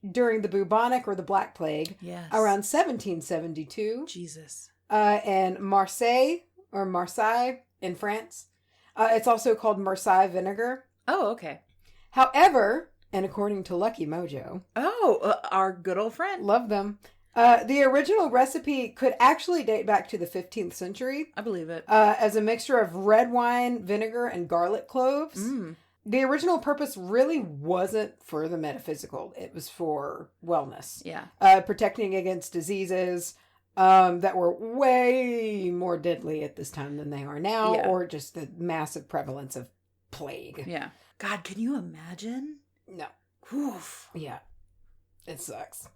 S2: during the bubonic or the Black Plague.
S1: Yes.
S2: Around 1772.
S1: Jesus.
S2: And Marseille in France. It's also called Marseille vinegar.
S1: Oh, okay.
S2: However, and according to Lucky Mojo.
S1: Oh, our good old friend.
S2: Love them. The original recipe could actually date back to the 15th century.
S1: I believe it.
S2: As a mixture of red wine, vinegar, and garlic cloves. The original purpose really wasn't for the metaphysical. It was for wellness.
S1: Yeah.
S2: Protecting against diseases that were way more deadly at this time than they are now, or just the massive prevalence of plague.
S1: Yeah. God, can you imagine?
S2: No.
S1: Oof.
S2: Yeah. It sucks.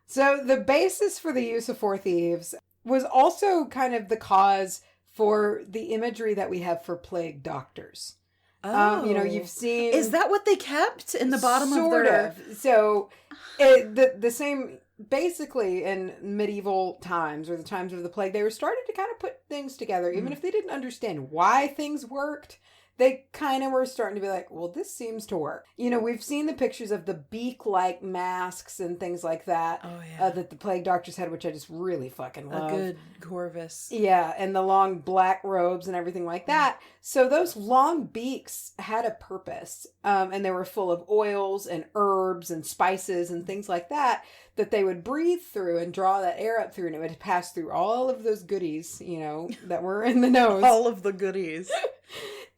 S2: So the basis for the use of Four Thieves was also kind of the cause for the imagery that we have for plague doctors.
S1: Oh.
S2: You've seen...
S1: Is that what they kept in the bottom of their...
S2: So, the same... Basically, in medieval times, or the times of the plague, they were starting to kind of put things together. Even if they didn't understand why things worked, they kind of were starting to be like, well, this seems to work. We've seen the pictures of the beak-like masks and things like that.
S1: Oh, yeah.
S2: That the plague doctors had, which I just really fucking love.
S1: A good Corvus.
S2: Yeah, and the long black robes and everything like that. So those long beaks had a purpose. And they were full of oils and herbs and spices and things like that they would breathe through and draw that air up through, and it would pass through all of those goodies, that were in the nose.
S1: All of the goodies.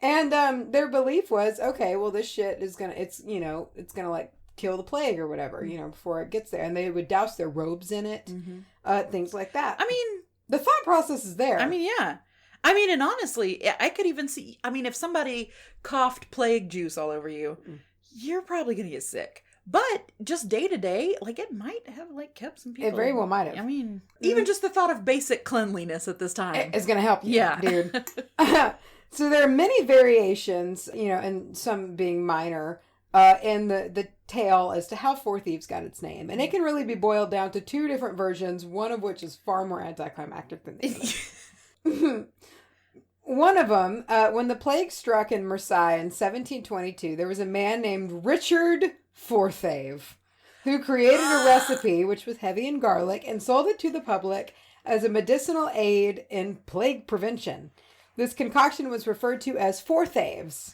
S2: And their belief was, okay, well, this shit is it's gonna like kill the plague or whatever, before it gets there. And they would douse their robes in it, things like that.
S1: I mean,
S2: the thought process is there.
S1: I mean, yeah. I mean, and honestly, I could even see, if somebody coughed plague juice all over you, you're probably going to get sick. But just day to day, it might have kept some people.
S2: It very well might have.
S1: I mean, even just the thought of basic cleanliness at this time
S2: is going to help you,
S1: yeah,
S2: dude. So there are many variations, and some being minor, in the tale as to how Four Thieves got its name, and it can really be boiled down to two different versions. One of which is far more anticlimactic than the other. One of them, when the plague struck in Marseille in 1722, there was a man named Richard Fourthave who created a recipe which was heavy in garlic and sold it to the public as a medicinal aid in plague prevention. This concoction was referred to as Four Thieves.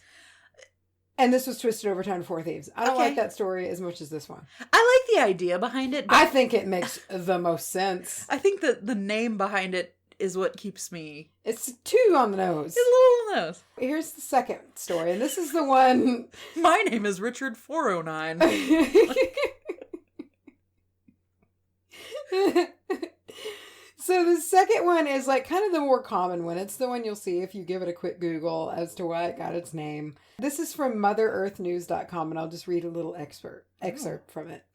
S2: And this was twisted over time to Four Thieves. I don't like that story as much as this one.
S1: I like the idea behind it. But
S2: I think it makes the most sense.
S1: I think that the name behind it is what keeps me...
S2: It's too on the nose.
S1: It's a little on the nose.
S2: Here's the second story, and this is the one...
S1: My name is Richard 409.
S2: So the second one is kind of the more common one. It's the one you'll see if you give it a quick Google as to why it got its name. This is from MotherEarthNews.com, and I'll just read a little excerpt from it.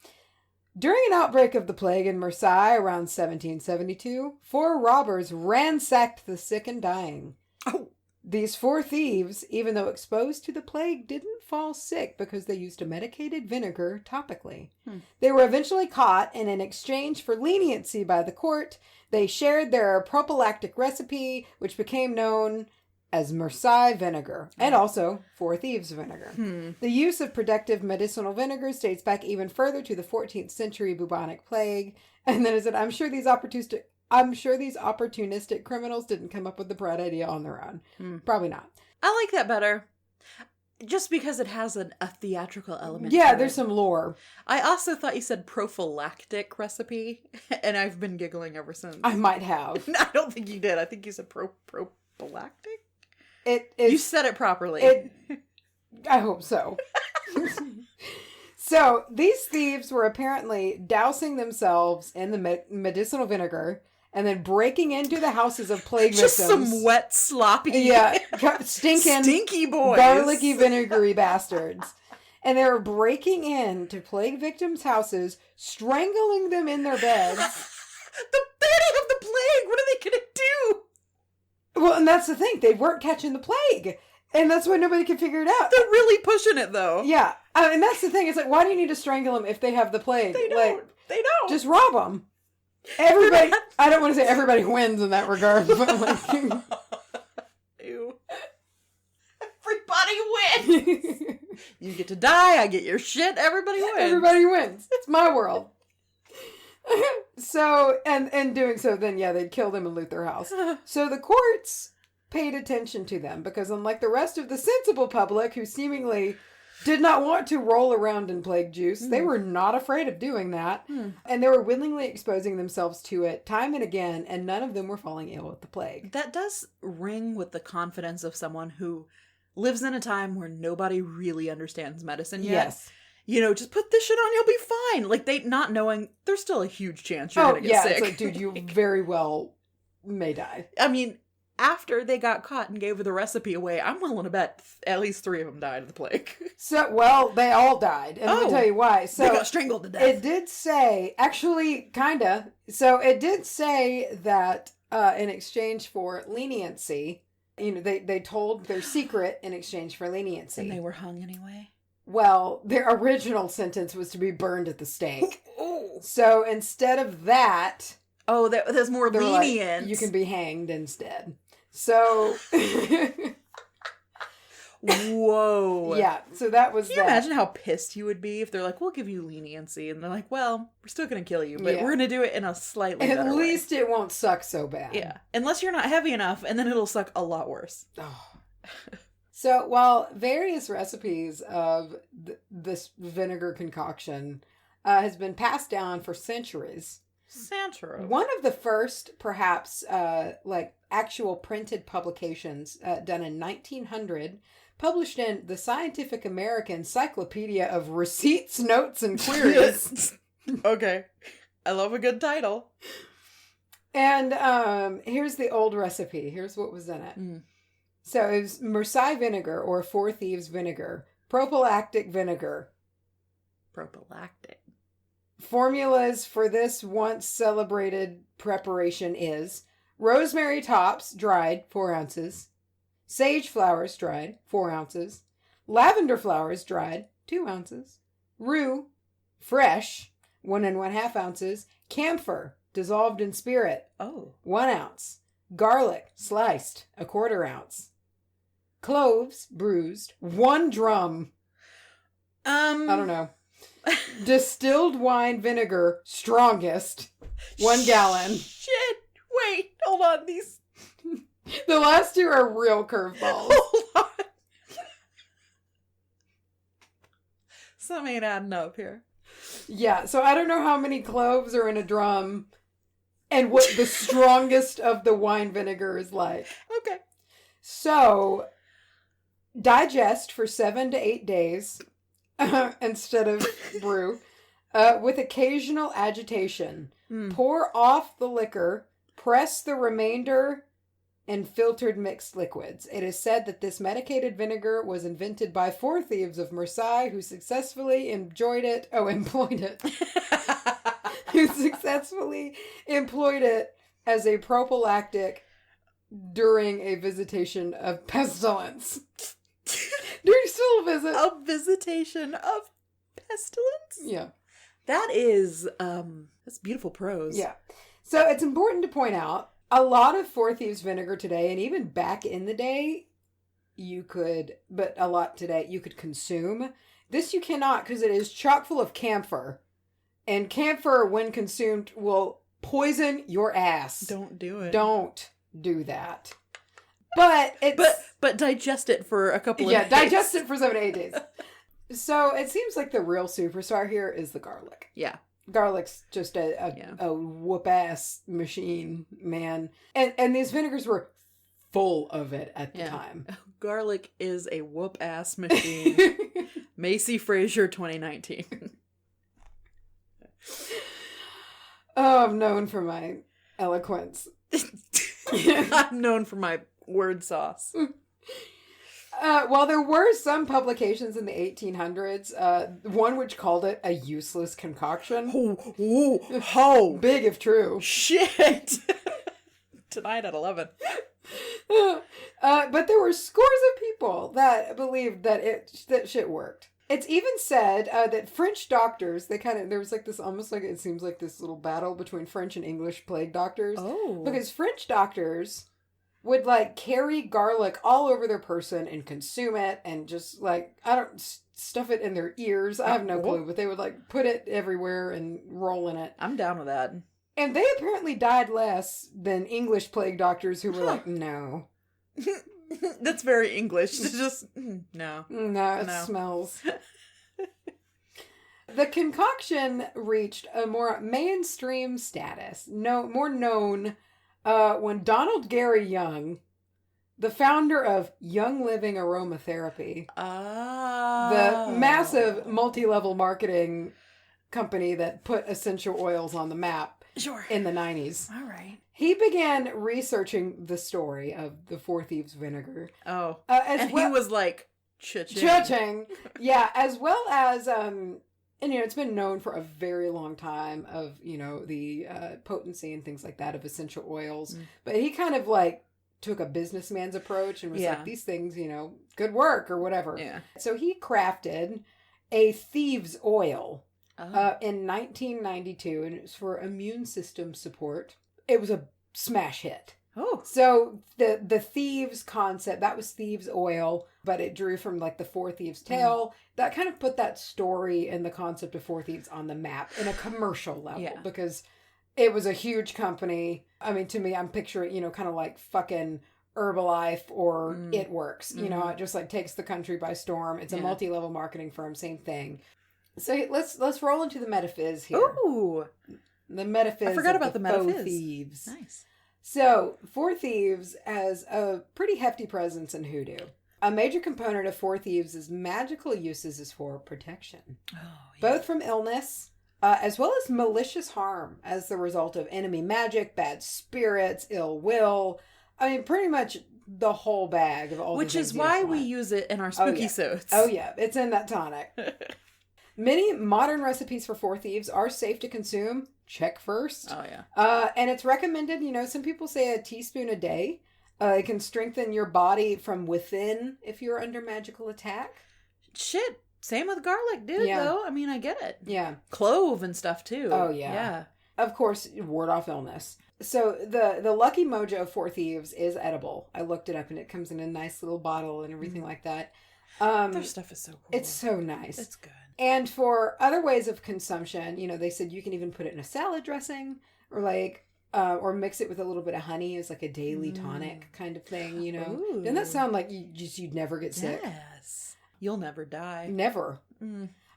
S2: During an outbreak of the plague in Marseille around 1772, 4 robbers ransacked the sick and dying.
S1: Oh.
S2: These 4 thieves, even though exposed to the plague, didn't fall sick because they used a medicated vinegar topically. They were eventually caught, and in exchange for leniency by the court, they shared their prophylactic recipe, which became known as Marseille vinegar, and also Four Thieves vinegar. The use of protective medicinal vinegars dates back even further to the 14th century bubonic plague. And then it said, I'm sure these opportunistic criminals didn't come up with the bright idea on their own. Probably not.
S1: I like that better. Just because it has a theatrical element.
S2: Yeah, there's some lore.
S1: I also thought you said prophylactic recipe, and I've been giggling ever since.
S2: I might have.
S1: I don't think you did. I think you said prophylactic.
S2: You
S1: said it properly.
S2: I hope so. So, these thieves were apparently dousing themselves in the medicinal vinegar and then breaking into the houses of plague victims.
S1: Just some wet, sloppy,
S2: stinky
S1: boys.
S2: Garlicky, vinegary bastards. And they were breaking into plague victims' houses, strangling them in their beds.
S1: They don't have the plague. What are they going to do?
S2: Well, and that's the thing. They weren't catching the plague. And that's why nobody could figure it out.
S1: They're really pushing it, though.
S2: Yeah. And that's the thing. It's why do you need to strangle them if they have the plague?
S1: They don't. They don't.
S2: Just rob them. Everybody, I don't want to say everybody wins in that regard, but
S1: Ew. Everybody wins. You get to die, I get your shit, everybody wins.
S2: Everybody wins. It's my world. So, and doing so, then, they'd kill them and loot their house. So the courts paid attention to them because unlike the rest of the sensible public who seemingly did not want to roll around in plague juice. They were not afraid of doing that. And they were willingly exposing themselves to it time and again, and none of them were falling ill with the plague.
S1: That does ring with the confidence of someone who lives in a time where nobody really understands medicine yet. Yes. You know, just put this shit on, you'll be fine. Like, they not knowing, there's still a huge chance you're going to get sick.
S2: It's like, dude, you very well may die.
S1: I mean, after they got caught and gave the recipe away, I'm willing to bet at least 3 of them died of the plague.
S2: So, well, they all died. And let me tell you why. So,
S1: they got strangled to death.
S2: It did say, actually, kinda. So, it did say that in exchange for leniency, you know, they told their secret in exchange for leniency.
S1: And they were hung anyway?
S2: Well, their original sentence was to be burned at the stake. So, instead of that...
S1: Oh, there's more lenient.
S2: Like, you can be hanged instead. So...
S1: Whoa.
S2: Yeah, so that was
S1: Can you imagine how pissed you would be if they're like, we'll give you leniency, and they're like, well, we're still going to kill you, but we're going to do it in a slightly better way.
S2: At least it won't suck so bad.
S1: Yeah. Unless you're not heavy enough, and then it'll suck a lot worse.
S2: Oh. So, while various recipes of this vinegar concoction has been passed down for centuries, one of the first, perhaps, like, actual printed publications done in 1900, published in the Scientific American Encyclopedia of Receipts, Notes, and Queries.
S1: Okay. I love a good title.
S2: And here's the old recipe. Here's what was in it. So it was Marseille vinegar, or Four Thieves Vinegar, prophylactic vinegar.
S1: Prophylactic.
S2: Formulas for this once celebrated preparation is rosemary tops, dried, 4 ounces. Sage flowers, dried, 4 ounces. Lavender flowers, dried, 2 ounces. Rue, fresh, 1 1/2 ounces. Camphor, dissolved in spirit, 1 ounce. Garlic, sliced, 1/4 ounce. Cloves, bruised, 1 drum. I don't know. Distilled wine vinegar, strongest, 1 gallon.
S1: Shit. Wait, hold on. These.
S2: The last 2 are real curveballs.
S1: Hold on. Some ain't adding up here.
S2: Yeah, so I don't know how many cloves are in a drum and what the strongest of the wine vinegar is like.
S1: Okay.
S2: So, digest for 7 to 8 days instead of brew with occasional agitation. Pour off the liquor. Press the remainder in filtered mixed liquids. It is said that this medicated vinegar was invented by 4 thieves of Marseille who successfully employed it as a prophylactic during a visitation of pestilence. During still a visit.
S1: A visitation of pestilence?
S2: Yeah.
S1: That is, that's beautiful prose.
S2: Yeah. So it's important to point out, a lot of Four Thieves vinegar today, and even back in the day, you could consume. This you cannot, because it is chock full of camphor. And camphor, when consumed, will poison your ass.
S1: Don't do it.
S2: Don't do that. But
S1: But digest it for a couple of days.
S2: Yeah, digest it for 7 to 8 days. So it seems like the real superstar here is the garlic.
S1: Yeah.
S2: Garlic's just a whoop-ass machine, man. And these vinegars were full of it at the time.
S1: Garlic is a whoop-ass machine. Macy Frazier 2019.
S2: Oh, I'm known for my eloquence.
S1: I'm known for my word sauce.
S2: While there were some publications in the 1800s, one which called it a useless concoction.
S1: Oh,
S2: big if true.
S1: Shit. Tonight at 11.
S2: But there were scores of people that believed that shit worked. It's even said that French doctors, there was like this, almost like it seems like this little battle between French and English plague doctors.
S1: Oh.
S2: Because French doctors would like carry garlic all over their person and consume it and just like, stuff it in their ears. I have no clue, but they would like put it everywhere and roll in it.
S1: I'm down with that.
S2: And they apparently died less than English plague doctors who were like, no.
S1: That's very English. Just, no.
S2: No, it smells. The concoction reached a more mainstream status, more known when Donald Gary Young, the founder of Young Living Aromatherapy, the massive multi-level marketing company that put essential oils on the map in the 90s.
S1: All right.
S2: He began researching the story of the Four Thieves Vinegar.
S1: Oh. And he was like,
S2: cha-ching. Yeah, as well as... and, it's been known for a very long time of, the potency and things like that of essential oils. But he kind of, took a businessman's approach and was like, these things, good work or whatever.
S1: Yeah.
S2: So he crafted a thieves' oil in 1992, and it was for immune system support. It was a smash hit.
S1: Oh.
S2: So the thieves concept, that was thieves oil, but it drew from the Four Thieves tale. That kind of put that story and the concept of Four Thieves on the map in a commercial level because it was a huge company. I mean, to me, I'm picturing, kind of like fucking Herbalife or It Works. It just takes the country by storm. It's a multi-level marketing firm, same thing. So let's roll into the metaphyz here.
S1: Ooh.
S2: The metaphyz. I
S1: forgot about the metaphyz.
S2: Four Thieves.
S1: Nice.
S2: So, Four Thieves has a pretty hefty presence in hoodoo. A major component of Four Thieves' magical uses is for protection. Oh, yeah. Both from illness, as well as malicious harm as the result of enemy magic, bad spirits, ill will. I mean, pretty much the whole bag of all.
S1: Which is why we use it in our Spookysodes.
S2: Oh yeah, it's in that tonic. Many modern recipes for Four Thieves are safe to consume. Check first.
S1: Oh, yeah.
S2: And it's recommended, some people say a teaspoon a day. It can strengthen your body from within if you're under magical attack.
S1: Shit. Same with garlic, dude, though. I mean, I get it.
S2: Yeah.
S1: Clove and stuff, too.
S2: Oh, yeah. Yeah. Of course, ward off illness. So the Lucky Mojo of Four Thieves is edible. I looked it up and it comes in a nice little bottle and everything like that.
S1: Their stuff is so cool.
S2: It's so nice.
S1: It's good.
S2: And for other ways of consumption, they said you can even put it in a salad dressing or mix it with a little bit of honey as a daily tonic kind of thing,
S1: Ooh.
S2: Doesn't that sound like you'd never get sick?
S1: Yes. You'll never die.
S2: Never.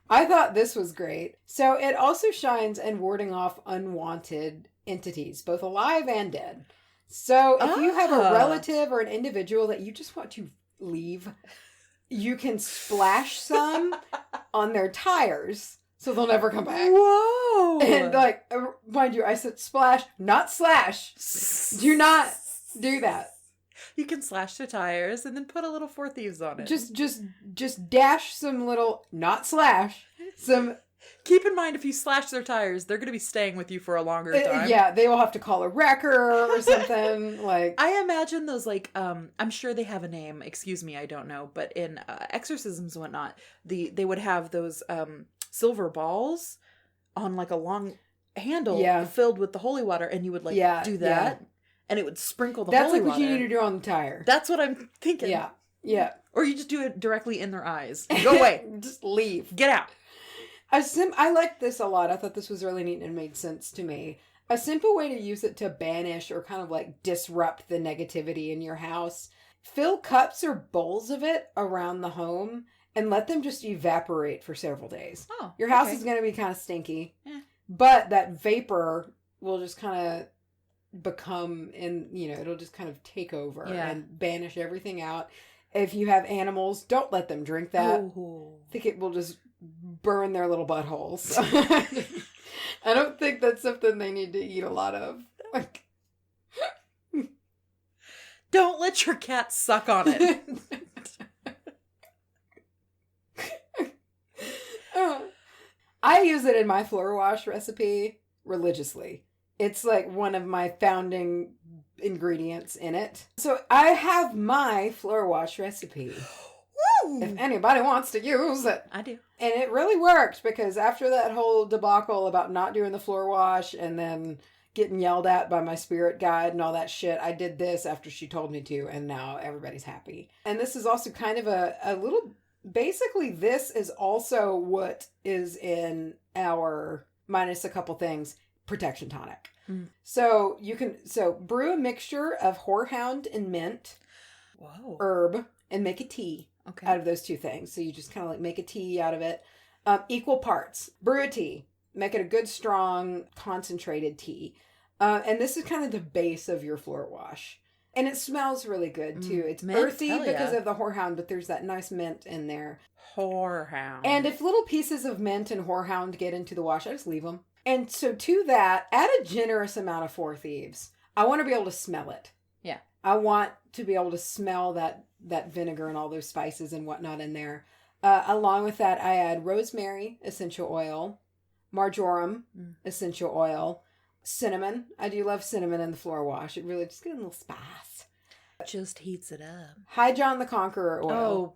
S2: I thought this was great. So it also shines in warding off unwanted entities, both alive and dead. So if you have a relative or an individual that you just want to leave, you can splash some on their tires so they'll never come back.
S1: Whoa!
S2: And mind you, I said splash, not slash. Do not do that.
S1: You can slash the tires and then put a little Four Thieves on it.
S2: Just dash some little, not slash, some...
S1: Keep in mind, if you slash their tires, they're going to be staying with you for a longer time.
S2: Yeah, they will have to call a wrecker or something.
S1: I imagine those, I'm sure they have a name. Excuse me, I don't know. But in exorcisms and whatnot, they would have those silver balls on, a long handle filled with the holy water. And you would, do that. Yeah. And it would sprinkle the holy water.
S2: That's what you need to do on the tire.
S1: That's what I'm thinking.
S2: Yeah, yeah.
S1: Or you just do it directly in their eyes. Go away.
S2: Just leave.
S1: Get out.
S2: I liked this a lot. I thought this was really neat and made sense to me. A simple way to use it to banish or kind of disrupt the negativity in your house. Fill cups or bowls of it around the home and let them just evaporate for several days.
S1: Oh,
S2: your house is going to be kind of stinky, but that vapor will just kind of become it'll just kind of take over and banish everything out. If you have animals, don't let them drink that. Ooh. I think it will just burn their little buttholes. I don't think that's something they need to eat a lot of.
S1: Don't let your cat suck on it.
S2: I use it in my floor wash recipe religiously. It's one of my founding ingredients in it. So I have my floor wash recipe. Woo! If anybody wants to use it.
S1: I do.
S2: And it really worked because after that whole debacle about not doing the floor wash and then getting yelled at by my spirit guide and all that shit, I did this after she told me to, and now everybody's happy. And this is also kind of a little... Basically, this is also what is in our, minus a couple things, protection tonic. So you can brew a mixture of horehound and mint. herb, and make a tea out of those two things. So you just kind of like make a tea out of it. Equal parts. Brew a tea. Make it a good, strong, concentrated tea. And this is kind of the base of your floor wash. And it smells really good, too. It's mint, earthy because of the horehound, but there's that nice mint in there.
S1: Horehound.
S2: And if little pieces of mint and horehound get into the wash, I just leave them. And so to that, add a generous amount of Four Thieves. I want to be able to smell it.
S1: Yeah.
S2: I want to be able to smell that vinegar and all those spices and whatnot in there. Along with that, I add rosemary essential oil, marjoram essential oil, cinnamon. I do love cinnamon in the floor wash. It really just gives a little spice.
S1: Just heats it up.
S2: High John the Conqueror oil.
S1: Oh,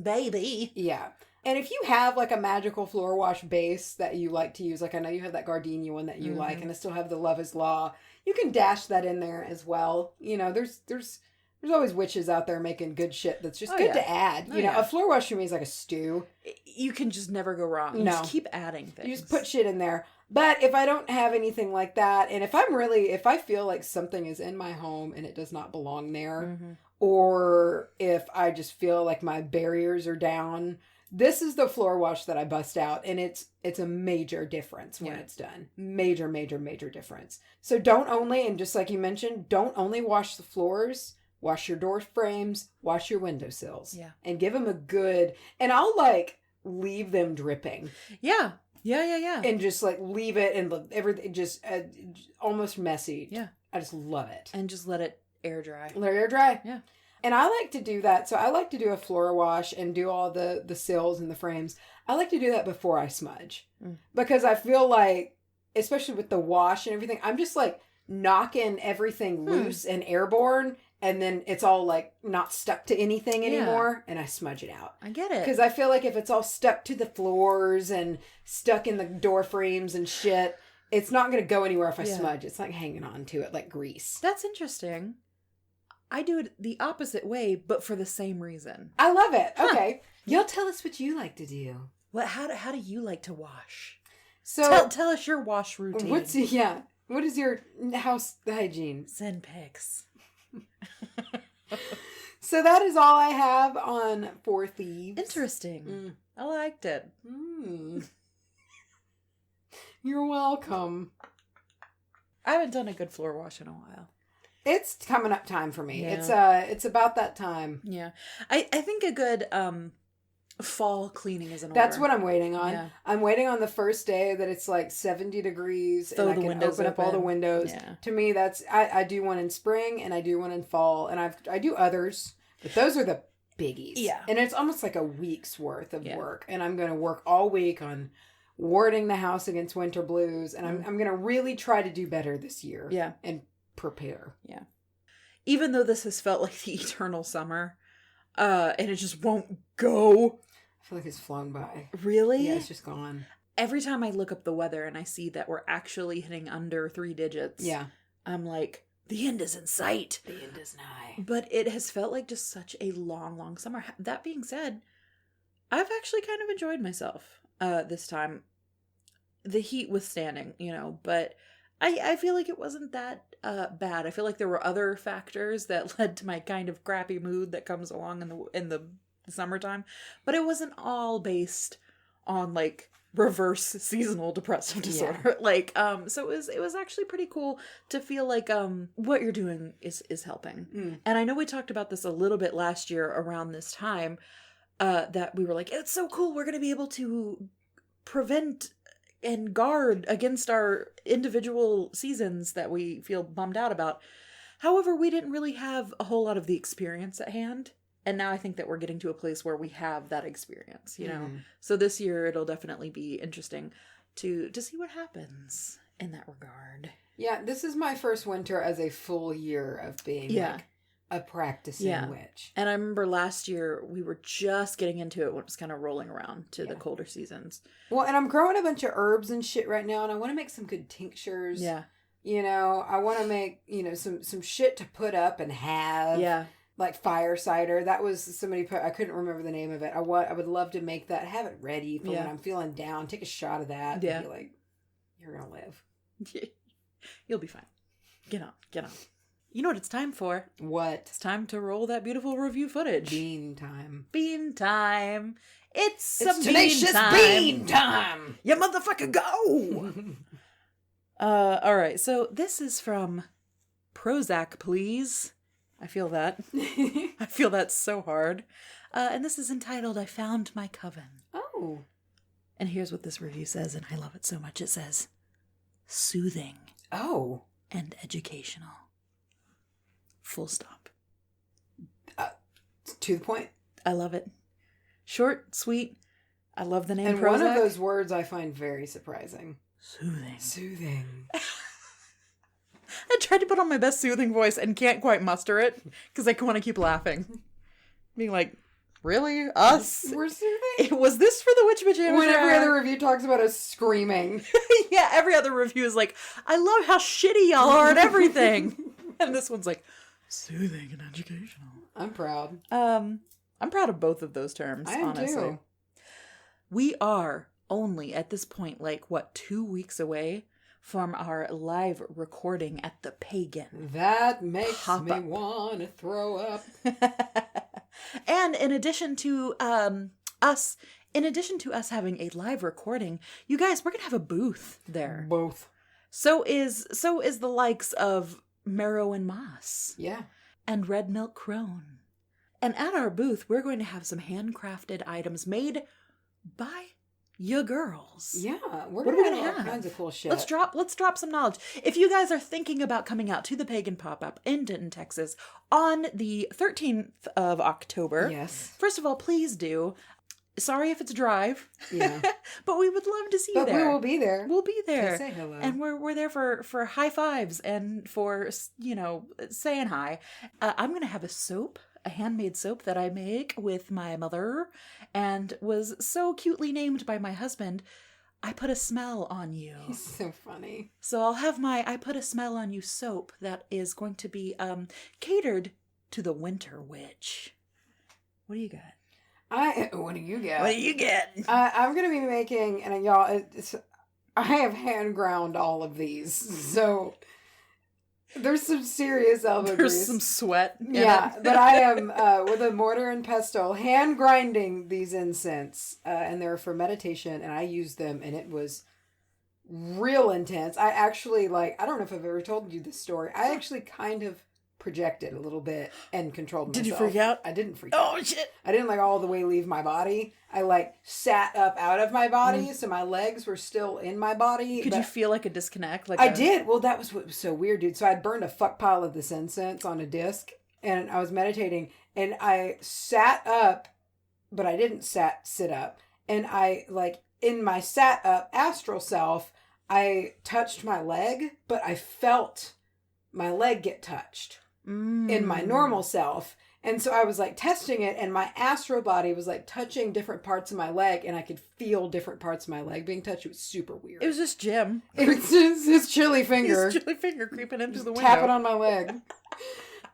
S1: baby.
S2: Yeah. And if you have like a magical floor wash base that you like to use, like I know you have that gardenia one that you like, and I still have the Love is Law, you can dash that in there as well. You know, there's always witches out there making good shit that's just good to add. You know, a floor wash for me is like a stew. You
S1: can just never go wrong. You just keep adding things.
S2: You just put shit in there. But if I don't have anything like that, and if I feel like something is in my home and it does not belong there, or if I just feel like my barriers are down, this is the floor wash that I bust out, and it's a major difference when it's done. Major, major, major difference. So and just like you mentioned, don't only wash the floors, wash your door frames, wash your windowsills. Yeah. And give them a good, and I'll like leave them dripping.
S1: Yeah.
S2: And just like leave it and everything just almost messy.
S1: Yeah.
S2: I just love it.
S1: And just let it air dry.
S2: Let it air dry.
S1: Yeah.
S2: And I like to do that. So I like to do a floor wash and do all the sills and the frames. I like to do that before I smudge. Because I feel like, especially with the wash and everything, I'm just like knocking everything loose and airborne. And then it's all like not stuck to anything anymore. And I smudge it out.
S1: I get it.
S2: Because I feel like if it's all stuck to the floors and stuck in the door frames and shit, it's not going to go anywhere if I smudge. It's like hanging on to it like grease.
S1: That's interesting. I do it the opposite way, but for the same reason.
S2: I love it. Okay. Y'all tell us what you like to do.
S1: How do you like to wash?
S2: So
S1: tell us your wash routine.
S2: What is your house hygiene?
S1: Send pics.
S2: So that is all I have on Four Thieves.
S1: Interesting. I liked it.
S2: You're welcome.
S1: I haven't done a good floor wash in a while.
S2: It's coming up time for me. Yeah. It's about that time.
S1: Yeah. I think a good fall cleaning is in order.
S2: That's what I'm waiting on. Yeah. I'm waiting on the first day that it's like 70 degrees and I can open up all the windows. Yeah. To me, that's I do one in spring and I do one in fall and I do others, but those are the biggies. Yeah. And it's almost like a week's worth of work, and I'm going to work all week on warding the house against winter blues, and I'm going to really try to do better this year. Yeah. And prepare.
S1: Yeah. Even though this has felt like the eternal summer, and it just won't go.
S2: I feel like it's flown by.
S1: Really?
S2: Yeah, it's just gone.
S1: Every time I look up the weather and I see that we're actually hitting under 3 digits, I'm like, the end is in sight.
S2: The end is nigh.
S1: But it has felt like just such a long, long summer. That being said, I've actually kind of enjoyed myself this time. The heat withstanding, but I feel like it wasn't that bad. I feel like there were other factors that led to my kind of crappy mood that comes along in the summertime, but it wasn't all based on like reverse seasonal depressive disorder. Yeah. So it was actually pretty cool to feel like what you're doing is helping. And I know we talked about this a little bit last year around this time, that we were like, it's so cool, we're going to be able to prevent and guard against our individual seasons that we feel bummed out about. However, we didn't really have a whole lot of the experience at hand. And now I think that we're getting to a place where we have that experience, So this year it'll definitely be interesting to see what happens in that regard.
S2: Yeah, this is my first winter as a full year of being like a practicing witch.
S1: And I remember last year we were just getting into it when it was kind of rolling around to the colder seasons.
S2: Well, and I'm growing a bunch of herbs and shit right now, and I want to make some good tinctures. Yeah. I want to make, some shit to put up and have. Yeah. Like fire cider. That was somebody put, I couldn't remember the name of it. I would love to make that, have it ready for when I'm feeling down. Take a shot of that. Yeah. And be like, you're going to live.
S1: You'll be fine. Get on. You know what it's time for?
S2: What?
S1: It's time to roll that beautiful review footage.
S2: Bean time.
S1: Bean time. It's some
S2: tenacious bean time.
S1: You motherfucker go! All right. So this is from Prozac, please. I feel that. I feel that so hard. And this is entitled, I Found My Coven.
S2: Oh.
S1: And here's what this review says, and I love it so much. It says, soothing.
S2: Oh.
S1: And educational. Full stop.
S2: To the point.
S1: I love it. Short, sweet. I love the name
S2: and
S1: Prozac.
S2: One of those words I find very surprising.
S1: Soothing. I tried to put on my best soothing voice and can't quite muster it because I want to keep laughing. Being like, really? Us?
S2: We're soothing?
S1: Was this for the Witch Pajamas?
S2: When every other review talks about us screaming.
S1: Yeah, every other review is like, I love how shitty y'all are at everything. And this one's like, soothing and educational.
S2: I'm proud.
S1: I'm proud of both of those terms, honestly.
S2: Too.
S1: We are only at this point, 2 weeks away from our live recording at the Pagan.
S2: That makes
S1: Pop
S2: me
S1: Up.
S2: want to throw up.
S1: And in addition to us having a live recording, you guys, we're gonna have a booth there.
S2: Both.
S1: So is the likes of Marrow and Moss.
S2: Yeah.
S1: And Red Milk Crone. And at our booth, we're going to have some handcrafted items made by your girls.
S2: Yeah,
S1: what are we gonna have?
S2: All kinds of cool shit.
S1: Let's drop some knowledge. If you guys are thinking about coming out to the Pagan Pop Up in Denton, Texas, on the 13th of October,
S2: yes.
S1: First of all, please do. Sorry if it's a drive.
S2: Yeah.
S1: But we would love to see you there.
S2: But we will be there.
S1: We'll be there.
S2: To say hello.
S1: And we're there for high fives and for, saying hi. I'm going to have a handmade soap that I make with my mother and was so cutely named by my husband. I Put a Smell on You.
S2: He's so funny.
S1: So I'll have my I Put a Smell on You soap that is going to be catered to the Winter Witch. What do you got?
S2: What do you get?
S1: What do you get?
S2: I'm going to be making, and y'all, I have hand ground all of these, so there's some serious elbow grease.
S1: There's some sweat.
S2: Yeah, but I am, with a mortar and pestle, hand grinding these incense, and they're for meditation, and I used them, and it was real intense. I actually, I don't know if I've ever told you this story. I actually kind of projected a little bit and controlled myself.
S1: Did you freak out?
S2: I didn't freak out.
S1: Oh, shit.
S2: I didn't all the way leave my body. I sat up out of my body, so my legs were still in my body.
S1: Could you feel a disconnect?
S2: I did. Well, that was what was so weird, dude. So I'd burned a fuck pile of this incense on a disc, and I was meditating, and I sat up, but I didn't sit up. And I, in my sat up astral self, I touched my leg, but I felt my leg get touched. In my normal self. And so I was testing it, and my astral body was touching different parts of my leg, and I could feel different parts of my leg being touched. It was super weird.
S1: It was just Jim.
S2: It was just his chilly finger.
S1: His chilly finger creeping into the window.
S2: Tapping on my leg.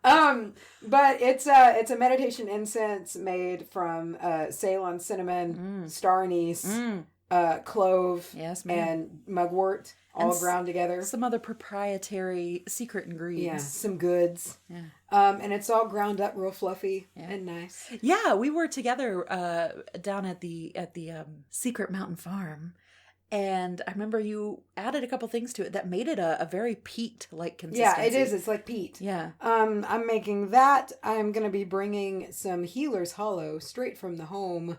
S2: But it's a meditation incense made from Ceylon cinnamon, star anise, clove,
S1: yes,
S2: and mugwort. All ground together.
S1: Some other proprietary secret ingredients.
S2: Yeah, some goods.
S1: Yeah.
S2: And it's all ground up real fluffy and nice.
S1: Yeah, we were together down at the Secret Mountain Farm. And I remember you added a couple things to it that made it a very peat-like consistency.
S2: Yeah, it is. It's like peat.
S1: Yeah.
S2: I'm making that. I'm going to be bringing some Healer's Hollow straight from the home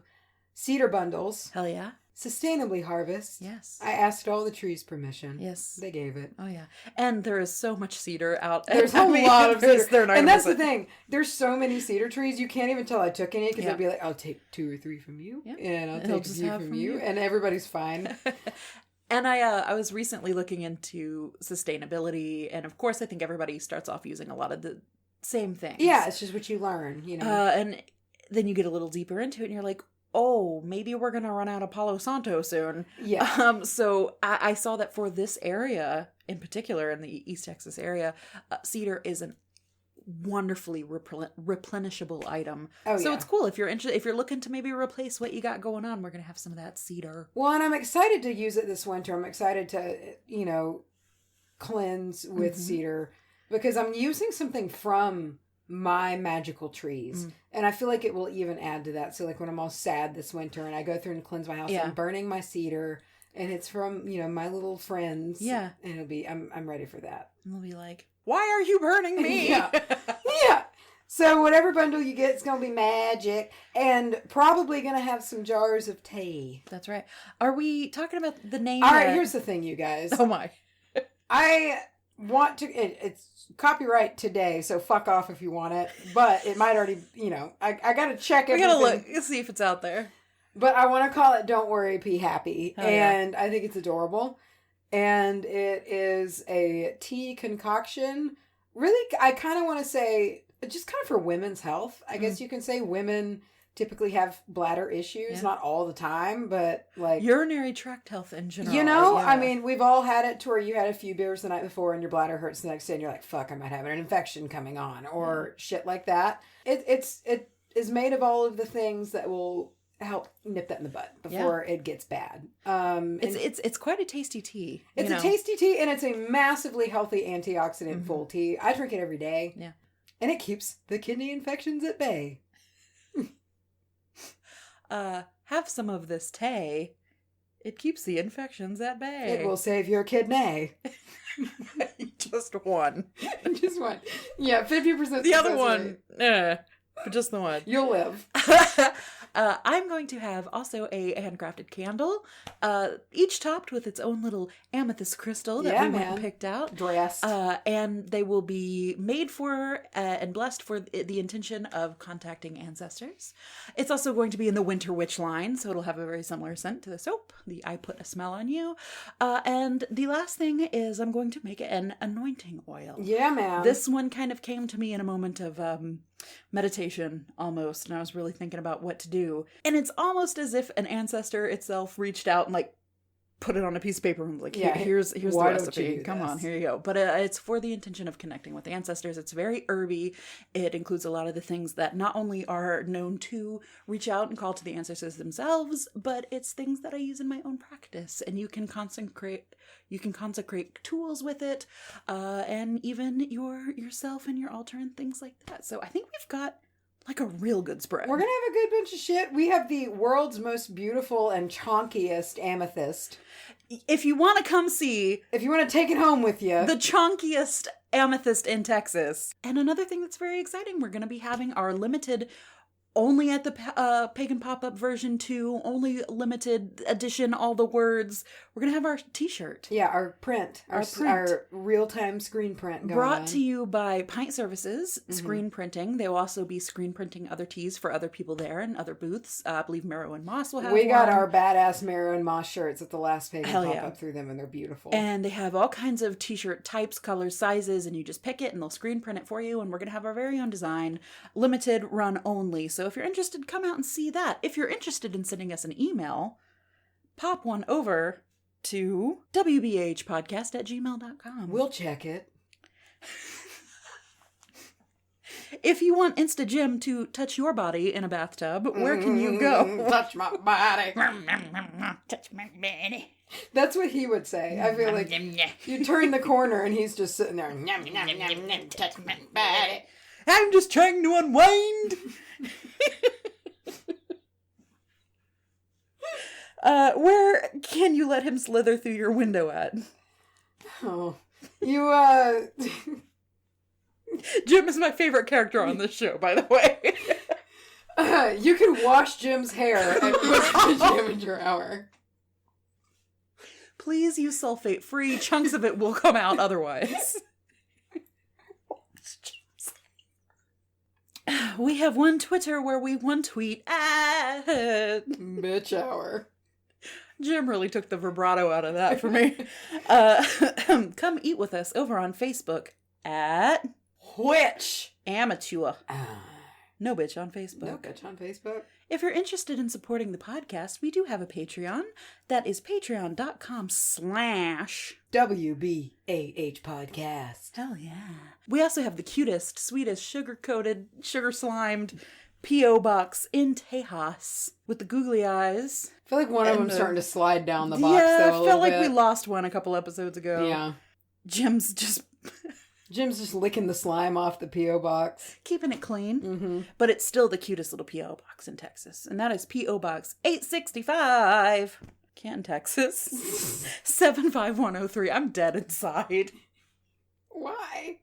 S2: cedar bundles.
S1: Hell yeah.
S2: Sustainably harvest.
S1: Yes.
S2: I asked all the trees permission.
S1: Yes.
S2: They gave it.
S1: Oh, yeah. And there is so much cedar out.
S2: There's a lot of cedar. And that's the thing. There's so many cedar trees, you can't even tell I took any, because they'd be like, I'll take 2 or 3 from you. Yep. And I'll take a few from you. And everybody's fine.
S1: And I was recently looking into sustainability. And of course, I think everybody starts off using a lot of the same things.
S2: Yeah, it's just what you learn,
S1: And then you get a little deeper into it and you're like, oh, maybe we're going to run out of Palo Santo soon.
S2: Yeah.
S1: So I saw that for this area in particular, in the East Texas area, cedar is a wonderfully replenishable item. Oh, so it's cool. If you're interested, if you're looking to maybe replace what you got going on, we're going to have some of that cedar.
S2: Well, and I'm excited to use it this winter. I'm excited to, cleanse with cedar. because I'm using something from my magical trees. And I feel like it will even add to that. So like when I'm all sad this winter and I go through and cleanse my house, I'm burning my cedar and it's from, you know, my little friends. Yeah. And it'll be, I'm ready for that.
S1: And we'll be like, why are you burning me?
S2: Yeah. So whatever bundle you get, it's going to be magic and probably going to have some jars of tea.
S1: That's right. Are we talking about the name?
S2: All right, here's the thing, you guys.
S1: Oh my.
S2: I want to, it's copyright today, so fuck off if you want it, but it might already, you know, I got to check everything.
S1: We got to look, see if it's out there.
S2: But I want to call it Don't Worry, Be Happy. And I think it's adorable. And it is a tea concoction. Really, I kind of want to say, just kind of for women's health. I guess you can say women typically have bladder issues, not all the time, but like...
S1: urinary tract health in general.
S2: You know, I mean, we've all had it to where you had a few beers the night before and your bladder hurts the next day and you're like, fuck, I might have an infection coming on, or shit like that. It is made of all of the things that will help nip that in the bud before it gets bad.
S1: It's quite a tasty tea.
S2: It's a tasty tea, and it's a massively healthy antioxidant full tea. I drink it every day. Yeah. And it keeps the kidney infections at bay.
S1: Have some of this tea. It keeps the infections at bay.
S2: It will save your kidney.
S1: Just one.
S2: Just one. Yeah, 50%.
S1: The other one, but just the one.
S2: You'll live.
S1: I'm going to have also a handcrafted candle, each topped with its own little amethyst crystal that we went and picked out.
S2: Dressed.
S1: And they will be made for and blessed for the intention of contacting ancestors. It's also going to be in the Winter Witch line, so it'll have a very similar scent to the soap, the I Put a Smell on You. And the last thing is I'm going to make an anointing oil.
S2: Yeah, man.
S1: This one kind of came to me in a moment of meditation almost, and I was really thinking about what to do. And it's almost as if an ancestor itself reached out and like put it on a piece of paper and was like, here's the recipe. Come on, here you go. But it's for the intention of connecting with ancestors. It's very herby. It includes a lot of the things that not only are known to reach out and call to the ancestors themselves, but it's things that I use in my own practice. And you can consecrate tools with it, and even yourself and your altar and things like that. So I think we've got like a real good spread.
S2: We're going to have a good bunch of shit. We have the world's most beautiful and chonkiest amethyst.
S1: If you want to come see...
S2: if you want to take it home with you.
S1: The chonkiest amethyst in Texas. And another thing that's very exciting, we're going to be having our limited... only at the Pagan Pop Up version 2, only limited edition, all the words. We're going to have our t-shirt.
S2: Yeah, our print. Our real-time screen print going
S1: brought
S2: on.
S1: to you by Pint Services, screen printing. They will also be screen printing other teas for other people there and other booths. I believe Marrow and Moss will have
S2: We got our badass Marrow and Moss shirts at the last Pagan Pop Up through them, and they're beautiful.
S1: And they have all kinds of t-shirt types, colors, sizes, and you just pick it and they'll screen print it for you. And we're going to have our very own design, limited run only. So if you're interested, come out and see that. If you're interested in sending us an email, pop one over to wbahpodcast@gmail.com.
S2: We'll check it.
S1: If you want Insta Jim to touch your body in a bathtub, where can you go?
S2: Touch my body.
S1: Touch my body.
S2: That's what he would say. I feel like you turn the corner and he's just sitting there. Touch my body.
S1: I'm just trying to unwind. Where can you let him slither through your window at?
S2: Oh, you,
S1: Jim is my favorite character on this show, by the way.
S2: You can wash Jim's hair and put the Jim in your hour.
S1: Please use sulfate-free. Chunks of it will come out otherwise. We have one Twitter where we one tweet at
S2: Bitch hour.
S1: Jim really took the vibrato out of that for me. Come eat with us over on Facebook at
S2: Which
S1: Amateur. No bitch on Facebook.
S2: No bitch on Facebook.
S1: If you're interested in supporting the podcast, we do have a Patreon. That is patreon.com/WBAH podcast.
S2: Hell yeah.
S1: We also have the cutest, sweetest, sugar-coated, sugar-slimed P.O. box in Tejas with the googly eyes.
S2: I feel like one of them's starting to slide down the box, though,
S1: I felt like we lost one a couple episodes ago.
S2: Yeah.
S1: Jim's just
S2: Jim's just licking the slime off the P.O. box.
S1: Keeping it clean. But it's still the cutest little P.O. box in Texas. And that is P.O. Box 865. Canton, Texas. 75103. I'm dead inside.
S2: Why?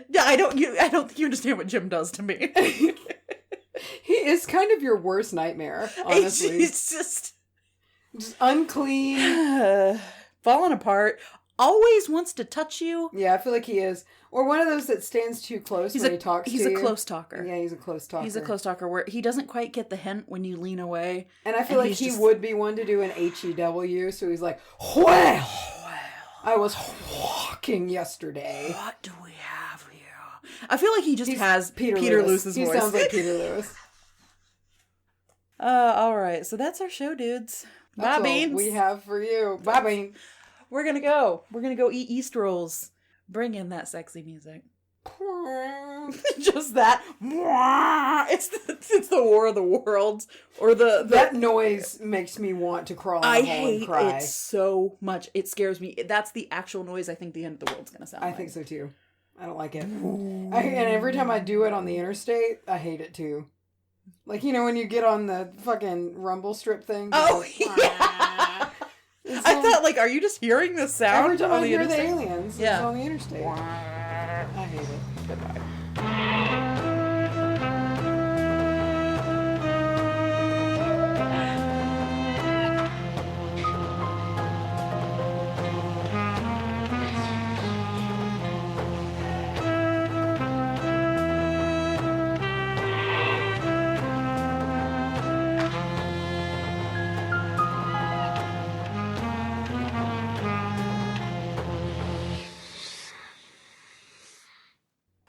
S1: Yeah, I don't think you understand what Jim does to me.
S2: He is kind of your worst nightmare, honestly.
S1: It's just
S2: unclean.
S1: Falling apart. Always wants to touch you.
S2: Yeah, I feel like he is. Or one of those that stands too close when he talks to you.
S1: He's a close talker.
S2: Yeah, he's a close talker.
S1: He's a close talker where he doesn't quite get the hint when you lean away.
S2: And I feel like he would be one to do an HEW, so he's like, well, I was walking yesterday.
S1: What do we have here? I feel like he's has Peter Lewis's voice.
S2: He sounds like Peter Lewis.
S1: All right, so that's our show, dudes.
S2: That's
S1: Bye, Beans.
S2: All we have for you. Bye, Beans.
S1: We're gonna go eat East rolls. Bring in that sexy music. Just that. It's the War of the Worlds. Or
S2: that noise makes me want to crawl in a hole and cry.
S1: I hate it so much. It scares me. That's the actual noise I think the end of the world's gonna sound like.
S2: I think so too. I don't like it. And every time I do it on the interstate, I hate it too. Like, you know, when you get on the fucking rumble strip thing.
S1: Oh, yeah. I thought, like, are you just hearing the sound?
S2: Every time I hear the aliens, it's on the interstate.
S1: I hate it. Goodbye.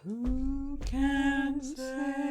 S1: Who can say